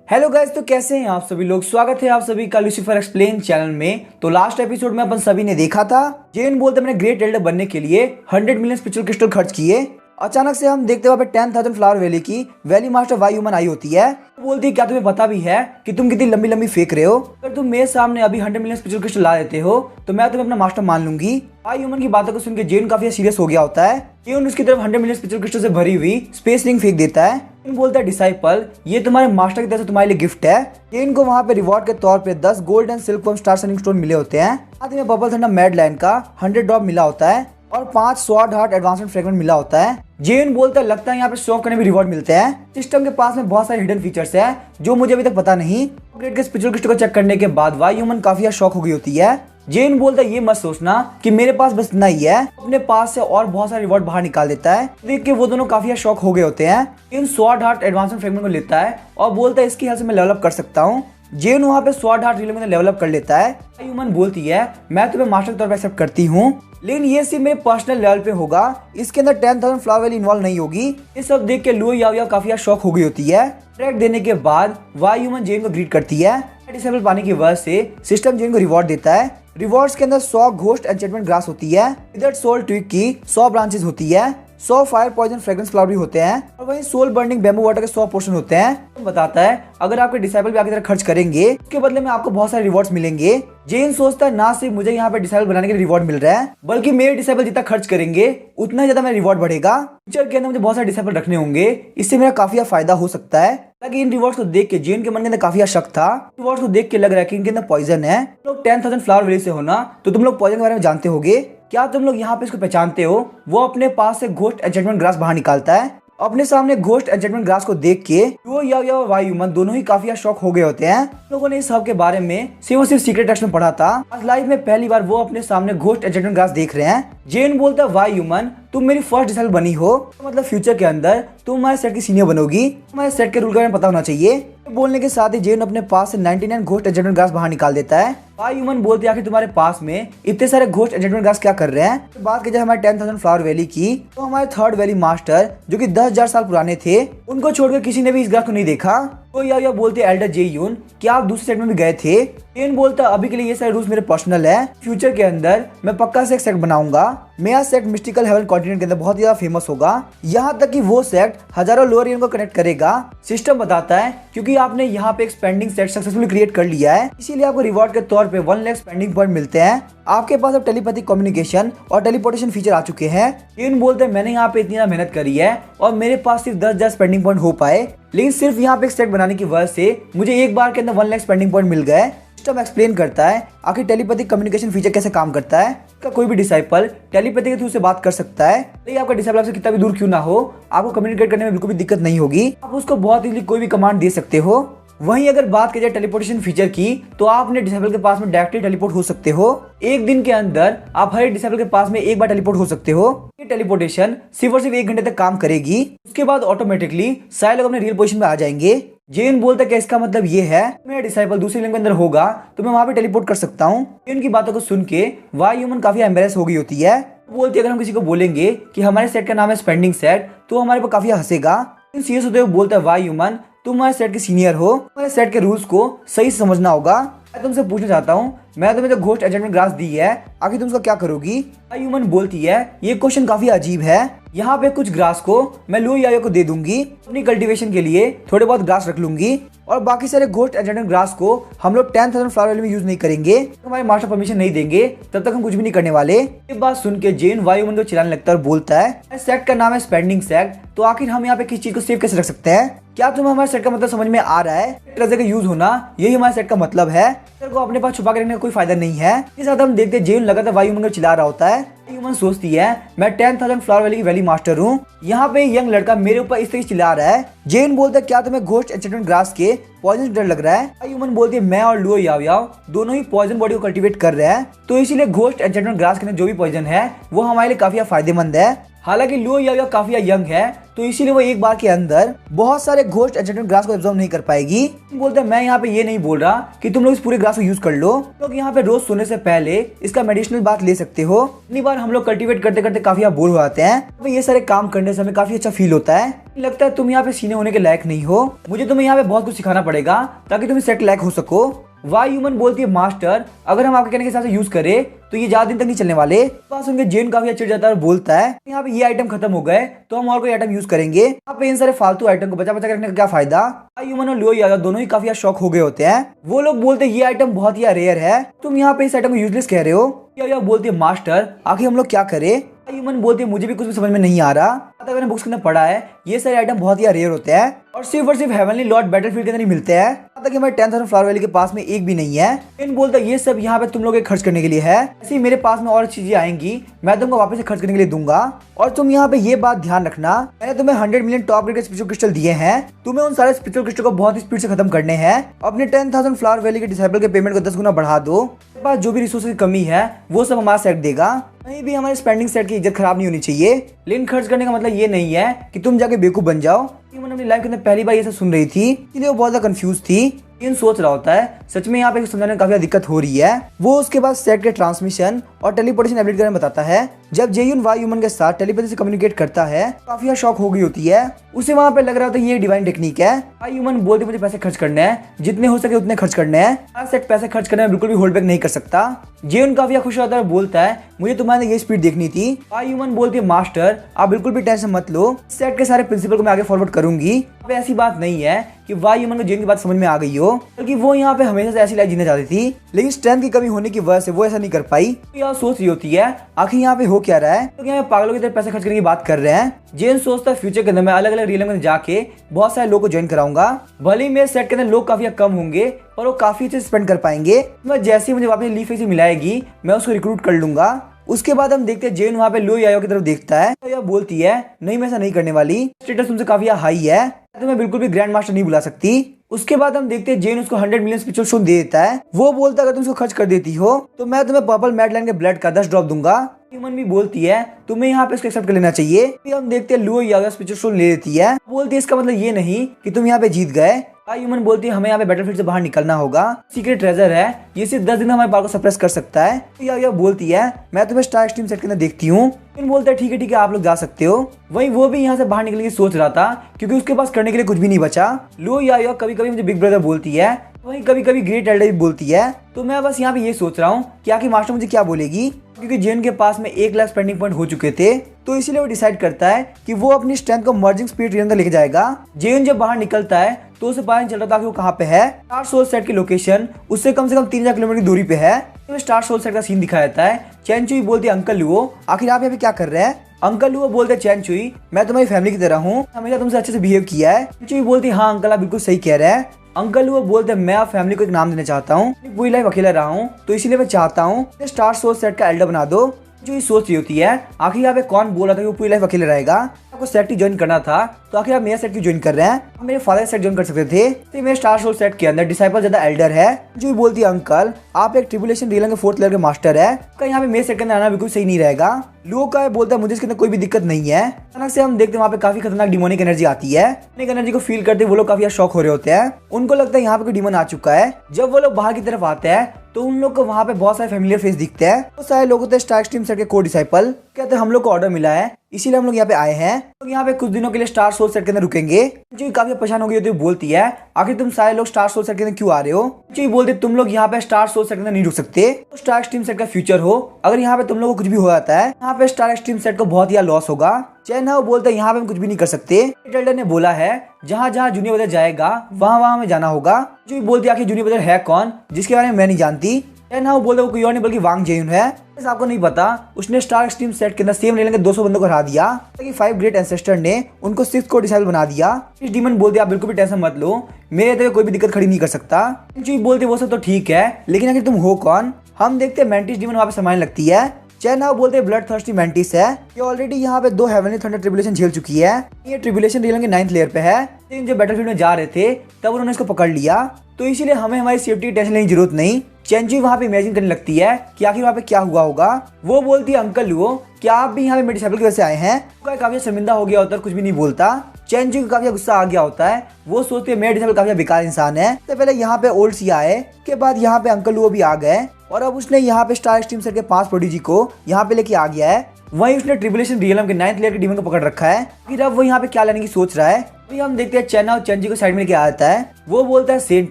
Hello guys, तो कैसे हैं आप सभी लोग। स्वागत है आप सभी का लूसीफर एक्सप्लेन चैनल में। तो लास्ट एपिसोड में अपन सभी ने देखा था जेन बोलते मैंने ग्रेट एल्डर बनने के लिए 100 मिलियन स्पिरिचुअल क्रिस्टल खर्च किए। अचानक से हम देखते वहाँ पे 10,000 फ्लावर वैली की वैली मास्टर वाई ह्यूमन आई होती है। तो बोलती है क्या तुम्हें पता भी है कि तुम कितनी लंबी लंबी फेंक रहे हो। अगर तुम मेरे सामने अभी 100 मिलियन स्पिरिचुअल क्रिस्टल ला देते हो तो मैं तुम्हें अपना मास्टर मान लूंगी। वाई ह्यूमन की बातों को सुनकर जेन काफी सीरियस हो गया होता है। जेन उसकी तरफ 100 मिलियन स्पिरिचुअल क्रिस्टल से भरी हुई स्पेस रिंग फेंक देता है। जेन बोलता है डिसाइपल, ये तुम्हारे मास्टर की तरफ से तुम्हारे लिए गिफ्ट है। जेन को वहाँ पे रिवॉर्ड के तौर पे 10 gold and silk star sunning stone मिले होते हैं। साथ में बबल थंडर मैड लाइन का 100 ड्रॉप मिला होता है और 5 स्वॉर्ड हार्ट एडवांसमेंट फ्रेगमेंट मिला होता है। जेन बोलता है लगता है यहाँ पे शॉप करने भी रिवॉर्ड मिलते हैं। सिस्टम के पास में बहुत सारे हिडन फीचर्स है जो मुझे अभी तक पता नहीं। अपग्रेड के स्पिरिचुअल क्रिस्टल को चेक करने के बाद वाई ह्यूमन काफी शॉक हो गई होती है। जेन बोलता है ये मत सोचना कि मेरे पास बस इतना ही है, अपने पास से और बहुत सारे रिवॉर्ड बाहर निकाल देता है। देख के वो दोनों काफी शॉक हो गए होते हैं। इन स्वॉर्ड हार्ट एडवांसमेंट फ्रेगमेंट को लेता है और बोलता है इसकी हेल्प से मैं लेवल अप कर सकता हूँ। जेन वहाँ पे स्वॉर्ड हार्ट रिले में लेवल अप कर लेता है। ह्यूमन बोलती है मैं तुम्हें मास्टर के तौर पर एक्सेप्ट करती हूँ, लेकिन ये सिर्फ मेरे पर्सनल लेवल पे होगा, इसके अंदर 10,000 फ्लावर वैली इन्वॉल्व नहीं होगी। ये सब देख के लुओ याओ काफी शॉक हो गई होती है। ट्रैक देने के बाद वाई ह्यूमन जेन को ग्रीट करती है। डिसेबल पाने की वजह से सिस्टम जेन को रिवॉर्ड देता है। रिवॉर्ड्स के अंदर 100 घोस्ट एन्चेंटमेंट ग्रास होती है। इधर सोल ट्विग की 100 ब्रांचेस होती है। 100 फायर पॉइजन फ्रेग्रेंस फ्लावर भी होते हैं और वहीं सोल बर्निंग बैम्बू वाटर के 100 पोर्शन होते हैं। तो बताता है अगर आपके डिसाइबल भी आगे तरह खर्च करेंगे उसके बदले में आपको बहुत सारे रिवॉर्ड्स मिलेंगे। जेन सोचता है ना सिर्फ मुझे यहाँ पे डिसाइबल बनाने के लिए रिवॉर्ड मिल रहा है, बल्कि मेरे डिसाइबल जितना खर्च करेंगे उतना ही ज्यादा मेरा रिवॉर्ड बढ़ेगा। फ्यूचर के अंदर मुझे बहुत सारे डिसाइबल रखने होंगे, इससे मेरा काफी फायदा हो सकता है। ताकि इन रिवॉर्ड्स को देख के जेन के मन के अंदर काफी शक था। रिवॉर्ड्स को देख के लग रहा है कि इनके अंदर पॉइजन है। तुम लोग 10,000 फ्लावर वैली से हो ना, तो तुम लोग पॉइजन के बारे में जानते होगे। क्या तुम लोग यहाँ पे इसको पहचानते हो? वो अपने पास से घोस्ट एन्चेंटमेंट ग्रास बाहर निकालता है। अपने सामने घोस्ट एन्चेंटमेंट ग्रास को देख के लुओ याओ और वाई ह्यूमन दोनों ही काफी शॉक हो गए होते हैं। लोगों ने इस हब के बारे में सिर्फ और सिर्फ सीक्रेट टेक्स्ट में पढ़ा था। आज लाइफ में पहली बार वो अपने सामने घोस्ट एन्चेंटमेंट ग्रास देख रहे हैं। जेन बोलता है वाई ह्यूमन तुम मेरी फर्स्ट डिसाइबल बनी हो, तो मतलब फ्यूचर के अंदर तुम हमारे सेट की सीनियर बनोगी। हमारे सेट के रूल का पता होना चाहिए। बोलने के साथ ही जेन अपने पास से 99 घोस्ट एन्चेंटमेंट ग्रास बाहर निकाल देता है। वाई ह्यूमन बोलते हैं आखिर तुम्हारे पास में इतने सारे घोस्ट एन्चेंटमेंट ग्रास क्या कर रहे हैं। तो बात की जाए हमारे 10,000 फ्लावर वैली की, तो हमारे थर्ड वैली मास्टर जो कि 10,000 साल पुराने थे, उनको छोड़कर किसी ने भी इस ग्रास को नहीं देखा। तो या बोलते हैं एल्डर जे यून क्या आप दूसरे सेट में भी गए थे? जेन बोलता है अभी के लिए ये सारे रूल्स मेरे पर्सनल है, फ्यूचर के अंदर मैं पक्का से एक सेक्ट बनाऊंगा। मेरा सेक्ट मिस्टिकल हेवन कॉन्टिनेंट के अंदर बहुत ज्यादा फेमस होगा। यहाँ तक कि वो सेक्ट हजारों लोअर यून को कनेक्ट करेगा। सिस्टम बताता है क्योंकि आपने यहाँ पे एक स्पेंडिंग सेट सक्सेसफुली क्रिएट कर लिया है, इसीलिए आपको रिवॉर्ड के तौर पे 1 लाख स्पेंडिंग पॉइंट मिलते हैं। आपके पास अब टेलीपैथिक कम्युनिकेशन और टेलीपोर्टेशन फीचर आ चुके हैं। जेन बोलते हैं मैंने यहाँ पे इतनी मेहनत करी है और मेरे पास सिर्फ 10,000 स्पेंडिंग पॉइंट हो पाए, लेकिन सिर्फ यहाँ पे एक सेट बनाने की वजह से मुझे एक बार के अंदर 1 लाख स्पेंडिंग पॉइंट मिल गए। सिस्टम एक्सप्लेन करता है आखिर टेलीपैथिक कम्युनिकेशन फीचर कैसे काम करता है। का कोई भी डिसाइपल टेलीपैथी के थ्रू से बात कर सकता है, लेकिन आपका डिसाइपल आपसे कितना भी दूर क्यों ना हो, आपको कम्युनिकेट करने में बिल्कुल भी दिक्कत नहीं होगी। आप उसको बहुत इजीली कोई भी कमांड दे सकते हो। वहीं अगर बात की जाए टेलीपोर्टेशन फीचर की, तो आप अपने डिसाइबल के पास में डायरेक्टली टेलीपोर्ट हो सकते हो। एक दिन के अंदर आप हर डिसाइबल के पास में एक बार टेलीपोर्ट हो सकते हो। ये टेलीपोर्टेशन सिर्फ और सिर्फ 1 घंटे तक काम करेगी। उसके बाद ऑटोमेटिकली सारे लोग अपने रियल पोजीशन में आ जाएंगे। जेन बोलता है कि इसका मतलब ये है मेरा डिसाइबल दूसरी लिंक के अंदर होगा तो मैं वहां पे टेलीपोर्ट कर सकता हूँ। जेन की बातों को सुन के वाई ह्यूमन काफी एम्बेरेस हो गई होती है। बोलती है अगर हम किसी को बोलेंगे कि हमारे सेट का नाम है स्पेंडिंग सेट तो हमारे पर काफी हंसेगा। सीरियस होते हुए बोलता है वाई ह्यूमन तुम हमारे सेट के सीनियर हो, हमारे सेट के रूल्स को सही से समझना होगा। मैं तुमसे पूछना चाहता हूँ, मैं तुम्हें जो घोस्ट एन्चेंटमेंट ग्रास दी है आखिर तुम उसका क्या करोगी? ह्यूमन बोलती है ये क्वेश्चन काफी अजीब है। यहाँ पे कुछ ग्रास को मैं लुओ याओ को दे दूंगी, अपनी कल्टीवेशन के लिए थोड़े बहुत ग्रास रख लूंगी और बाकी सारे घोस्ट एन्चेंटमेंट ग्रास को हम लोग 10,000 फ्लावर वैली में यूज नहीं करेंगे। हमारे मास्टर परमिशन नहीं देंगे तब तक हम कुछ भी नहीं करने वाले। ये बात सुन के जेन वाई ह्यूमन को चिल्लाने लगता है और बोलता है सेट का नाम है स्पेंडिंग सेट, तो आखिर हम यहाँ पे किस चीज को सेव कैसे रख सकते हैं? क्या तुम्हें हमारे सेट का मतलब समझ में आ रहा है? ट्रेजर का यूज होना यही हमारे सेट का मतलब है। ट्रेजर को अपने पास छुपा के रखने का कोई फायदा नहीं है। इस साथ हम देखते जेन लगातार वाई ह्यूमन को चिल्ला रहा होता है। ह्यूमन सोचती है मैं 10,000 फ्लावर वैली की वैली मास्टर हूँ, यहाँ पे यंग लड़का मेरे ऊपर इस तरह चिल्ला रहा है। जेन बोलता है क्या तुम्हें घोस्ट एन्चेंटमेंट ग्रास के पॉइजन से डर लग रहा है? ह्यूमन बोलती है मैं और लुओ याओ दोनों ही पॉइजन बॉडी को कल्टीवेट कर रहे हैं, तो इसीलिए घोस्ट एन्चेंटमेंट ग्रास के अंदर जो भी पॉइजन है वो हमारे लिए काफी फायदेमंद है। हालांकि लो या काफी यंग है, तो इसीलिए वो एक बार के अंदर बहुत सारे घोस्ट एन्चेंटमेंट ग्रास को एब्जॉर्ब नहीं कर पाएगी। बोलते हैं मैं यहाँ पे ये नहीं बोल रहा कि तुम लोग इस पूरे ग्रास को यूज कर लो, लोग यहाँ पे रोज सोने से पहले इसका मेडिसिनल बात ले सकते हो। इतनी बार हम लोग कल्टीवेट करते करते काफी बोर हो जाते हैं, तो ये सारे काम करने से हमें काफी अच्छा फील होता है। लगता है तुम यहाँ पे सीने होने के लायक नहीं हो, मुझे तुम्हें यहाँ पे बहुत कुछ सिखाना पड़ेगा ताकि तुम सेट लायक हो सको। वाई ह्यूमन बोलती है मास्टर, अगर हम आपके कहने के हिसाब से यूज करें तो ये ज्यादा दिन तक नहीं चलने वाले। पास उनके जेन काफी चिढ़ जाता है और बोलता है यहाँ पे ये आइटम खत्म हो गए तो हम और कोई आइटम यूज करेंगे। यहाँ पे इन सारे फालतू आइटम को बचा बचा रखने का क्या फायदा। वाई ह्यूमन और लो यादव दोनों ही काफी शौक हो गए होते हैं। वो लोग बोलते हैं ये आइटम बहुत ही रेयर है, तुम यहाँ पे इस आइटम को यूजलेस कह रहे हो। या बोलती है मास्टर आखिर हम लोग क्या करें। ह्यूमन बोलती है मुझे भी कुछ भी समझ में नहीं आ रहा, मैंने बुक्स के अंदर पढ़ा है ये सारे आइटम बहुत ही रेयर होते हैं और सिर्फ हेवनली लॉर्ड बैटलफील्ड के अंदर ही मिलते हैं। कि हमारे 10,000 फ्लावर वैली के पास में एक भी नहीं है। इन बोलता है ये सब यहाँ पे तुम लोग खर्च करने के लिए है, ऐसे ही मेरे पास में और चीजें आएंगी मैं तुमको वापस से खर्च करने के लिए दूंगा। और तुम यहाँ पे ये बात ध्यान रखना, मैंने तुम्हें 100 मिलियन टॉप ग्रेड के स्पिरिचुअल क्रिस्टल दिए हैं, तुम्हें उन सारे स्पिरिचुअल क्रिस्टल को बहुत ही स्पीड से खत्म करने हैं। अपने 10,000 फ्लावर वैली के डिसाइपल के पेमेंट को 10 गुना बढ़ा दो। पास जो भी रिसोर्सेज की कमी है वो सब हमारा सेट देगा, कहीं भी हमारे स्पेंडिंग सेट की इज्जत खराब नहीं होनी चाहिए। लेकिन खर्च करने का मतलब ये नहीं है कि तुम जाके बेवकूफ बन जाओ। मैंने अपनी लाइफ के अंदर पहली बार ये सब सुन रही थी, इसलिए वो बहुत ज्यादा कंफ्यूज थी। इन सोच रहा होता है सच में यहाँ पे समझाने में काफी दिक्कत हो रही है। वो उसके बाद सेट के ट्रांसमिशन और टेलीपोर्टेशन एबिलिटी के बारे में बताता है। जब जेयुन वाई ह्यूमन के साथ टेलीपैथी से कम्युनिकेट करता है काफी शॉक हो गई होती है, उसे वहाँ पे लग रहा था ये डिवाइन टेक्निक है। वाई ह्यूमन बोलते मुझे पैसे खर्च करने हैं, जितने हो सके उतने खर्च करने हैं, सेट पैसे खर्च करने में बिल्कुल भी होल्ड बैक नहीं कर सकता। जेयुन काफी खुश होता है और बोलता है मुझे तुम्हारे ये स्पीड देखनी थी। वाई ह्यूमन बोलती है मास्टर आप बिल्कुल भी टेंशन मत लो, सेट के सारे प्रिंसिपल को मैं आगे फॉरवर्ड करूंगी। ऐसी बात नहीं है कि वाई ह्यूमन को जेन की बात समझ में आ गई हो, बल्कि वो यहाँ पे हमेशा से ऐसी लाइफ जीना चाहती थी, लेकिन स्ट्रेंथ की कमी होने की वजह से वो ऐसा नहीं कर पाई। तो यह सोच रही होती है आखिर यहाँ पे हो क्या रहा है, तो यहाँ पे पागलों की तरह पैसे खर्च करने की बात कर रहे हैं। जेन सोचता है फ्यूचर के अंदर मैं अलग अलग रियल में जाके बहुत सारे लोग को ज्वाइन कराऊंगा, भले ही मेरे सेट के अंदर लोग काफी कम होंगे पर वो काफी अच्छे स्पेंड कर पाएंगे। मैं जैसे ही मुझे वापस लीफ से मिलाएगी मैं उसको रिक्रूट कर लूंगा। उसके बाद हम देखते हैं जेन वहाँ पे लो यायो की तरफ देखता है, तो यह बोलती है नहीं मैं ऐसा नहीं करने वाली, स्टेटस तुमसे काफी हाई है तो मैं बिल्कुल भी ग्रैंड मास्टर नहीं बुला सकती। उसके बाद हम देखते हैं जेन उसको 100 मिलियन स्पिरिचुअल स्टोन दे देता है। वो बोलता है अगर तुम उसको खर्च कर देती हो तो मैं तुम्हें पर्पल मैडलाइन के ब्लड का 10 ड्रॉप दूंगा। ह्यूमन भी बोलती है तुम्हें यहाँ पे इसको एक्सेप्ट कर लेना चाहिए। फिर हम देखते हैं लुओ याओ स्पिरिचुअल स्टोन ले लेती है, बोलती है इसका मतलब ये नहीं कि तुम यहाँ पे जीत गए। ह्यूमन बोलती है हमें यहाँ पे बैटलफील्ड से बाहर निकलना होगा, सीक्रेट ट्रेजर है ये सिर्फ 10 दिन हमारे पावर को सप्रेस कर सकता है। तो बोलती है मैं तुम्हें स्टार एक्सट्रीम सेट के अंदर देखती हूँ। बोलता है ठीक है आप लोग जा सकते हो। वहीं वो भी यहाँ से बाहर निकलने की सोच रहा था क्योंकि उसके पास करने के लिए कुछ भी नहीं बचा। लो यायो कभी कभी मुझे बिग ब्रदर बोलती है, वहीं कभी कभी ग्रेट एल्डर भी बोलती है। तो मैं बस यहाँ पे ये सोच रहा हूँ कि आखिर मास्टर मुझे क्या बोलेगी, क्योंकि जेन के पास में 1 लाख स्पेंडिंग पॉइंट हो चुके थे, तो इसलिए वो डिसाइड करता है कि वो अपनी स्ट्रेंथ को मर्जिंग स्पीड के अंदर लेके जाएगा। जेन जब बाहर निकलता है तो उसे पता नहीं चल रहा था कि वो कहाँ पे है। स्टार सोल सेट की लोकेशन उससे कम से कम 3000 किलोमीटर की दूरी पे है। तो स्टार सोल सेट का सीन दिखाया जाता है। चैन चुई बोलती है अंकल लुओ आखिर आप यहाँ पे क्या कर रहे हैं। अंकल लुओ बोलते हैं चैन चुई मैं तुम्हारी फैमिली की तरह हूँ, हमेशा तुमसे अच्छे से बिहेव किया है। चुई बोलती है हाँ अंकल आप बिल्कुल सही कह रहे हैं। अंकल लुओ बोलते हैं मैं आप फैमिली को एक नाम देना चाहता हूँ, पूरी लाइफ अकेला रहा हूँ तो इसीलिए मैं चाहता हूँ स्टार सोल सेट का एल्डर बना दो। जो ये सोच रही होती है आखिर यहाँ पे कौन बोल रहा था कि वो पूरी लाइफ अकेले रहेगा, आपको सेट ही ज्वाइन करना था तो आखिर आप मेरा सेट क्यों ज्वाइन कर रहे हैं, आप मेरे फादर सेट ज्वाइन कर सकते थे। तो मेरे स्टार सोल सेट के अंदर डिसाइपल ज्यादा एल्डर है। जो बोलती है अंकल आप एक ट्रिबुलेशन रियल के 4th लेवल के मास्टर है, कहीं यहाँ पे मेरे सेट के अंदर आना बिल्कुल सही नहीं रहेगा। लोग का बोलता है मुझे इसके अंदर कोई भी दिक्कत नहीं है। अचानक से हम देखते हैं वहाँ पे काफी खतरनाक डिमोनिक एनर्जी आती है। एनर्जी को फील करते वो लोग काफी शॉक हो रहे होते हैं, उनको लगता है यहाँ पे कोई डिमन आ चुका है। जब वो लोग बाहर की तरफ आते हैं तो उन लोग को वहाँ पे बहुत सारे फैमिलियर फेस दिखते हैं। तो सारे लोग होते हैं स्टार एक्सट्रीम सेट के को डिसाइपल, कहते हैं हम लोग को ऑर्डर मिला है इसीलिए हम लोग यहाँ पे आए हैं, तो यहाँ पे कुछ दिनों के लिए स्टार सोल सेट के अंदर रुकेंगे। जो काफी परेशान हो गई होती है बोलती है आखिर तुम सारे लोग स्टार सोल सेट के अंदर क्यों आ रहे हो। जो बोलते तुम लोग यहाँ पे स्टार सोल सेट के अंदर नहीं रुक सकते, तो स्टार एक्सट्रीम सेट का फ्यूचर हो, अगर यहाँ पे तुम लोग को कुछ भी हो जाता है यहाँ पे स्टार एक्सट्रीम सेट को बहुत ही लॉस होगा। चैन है बोलते हैं यहाँ पे हम कुछ भी नहीं कर सकते। टेल्डर ने बोला है जहाँ जहाँ जूनियर ब्रदर जाएगा वहाँ वहाँ हमें जाना होगा। जो बोलती है आखिर जूनियर ब्रदर है कौन जिसके बारे में मैं नहीं जानती। वो बोलते वो कोई और नहीं बल्कि वांग जेयुन है। आपको नहीं पता उसने स्टार एक्सट्रीम सेट के अंदर सेम लेने के 200 बंदों को हरा दिया, ताकि 5 ग्रेट एंसेस्टर ने उनको 6 को डिसाइबल बना दिया। इस डीमन बोलते आप बिल्कुल भी टेंशन मत लो, मेरे तो कोई भी दिक्कत खड़ी नहीं कर सकता। बोलते वो सब तो ठीक है लेकिन आखिर तुम हो कौन। हम देखते हैं मेंटिस डीमन वहाँ पे समाने लगती है। चैन बोलते ब्लड थर्स्टी मेंटिस है, ये ऑलरेडी यहाँ पे 2 हेवनली थंडर ट्रिबुलेशन झेल चुकी है। ये ट्रिबुलेशन रियल के 9th लेयर पे है। जो बैटलफील्ड में जा रहे थे तब उन्होंने इसको पकड़ लिया, तो इसीलिए हमें हमारी सेफ्टी टेंशन लेने की जरूरत नहीं। चेंजी वहाँ पे इमेजिन करने लगती है कि आखिर वहाँ पे क्या हुआ होगा। वो बोलती है अंकल लुओ क्या आप भी यहाँ पे मेरे डिसेबल की वजह से आए हैं। काफी शर्मिंदा हो गया होता है, कुछ भी नहीं बोलता। चेंजी को काफी गुस्सा आ गया होता है। वो सोचती है मेरे डिसेबल काफी बेकार इंसान है। तो पहले यहाँ पे ओल्ड सिया आए के बाद यहाँ पे अंकल लुओ भी आ गए और अब उसने यहाँ पे स्टार एक्सट्रीम सेट के 5 प्रोडिजी को यहाँ पे लेके आ गया है। वहीं उसने ट्रिबुलेशन रियलम के 9th लेयर के डीमन को पकड़ रखा है। फिर अब वो यहाँ पे क्या लेने की सोच रहा है। अभी हम देखते हैं चेन्ना और चेंजी को साइड में लेके आता है। वो बोलता है सेंट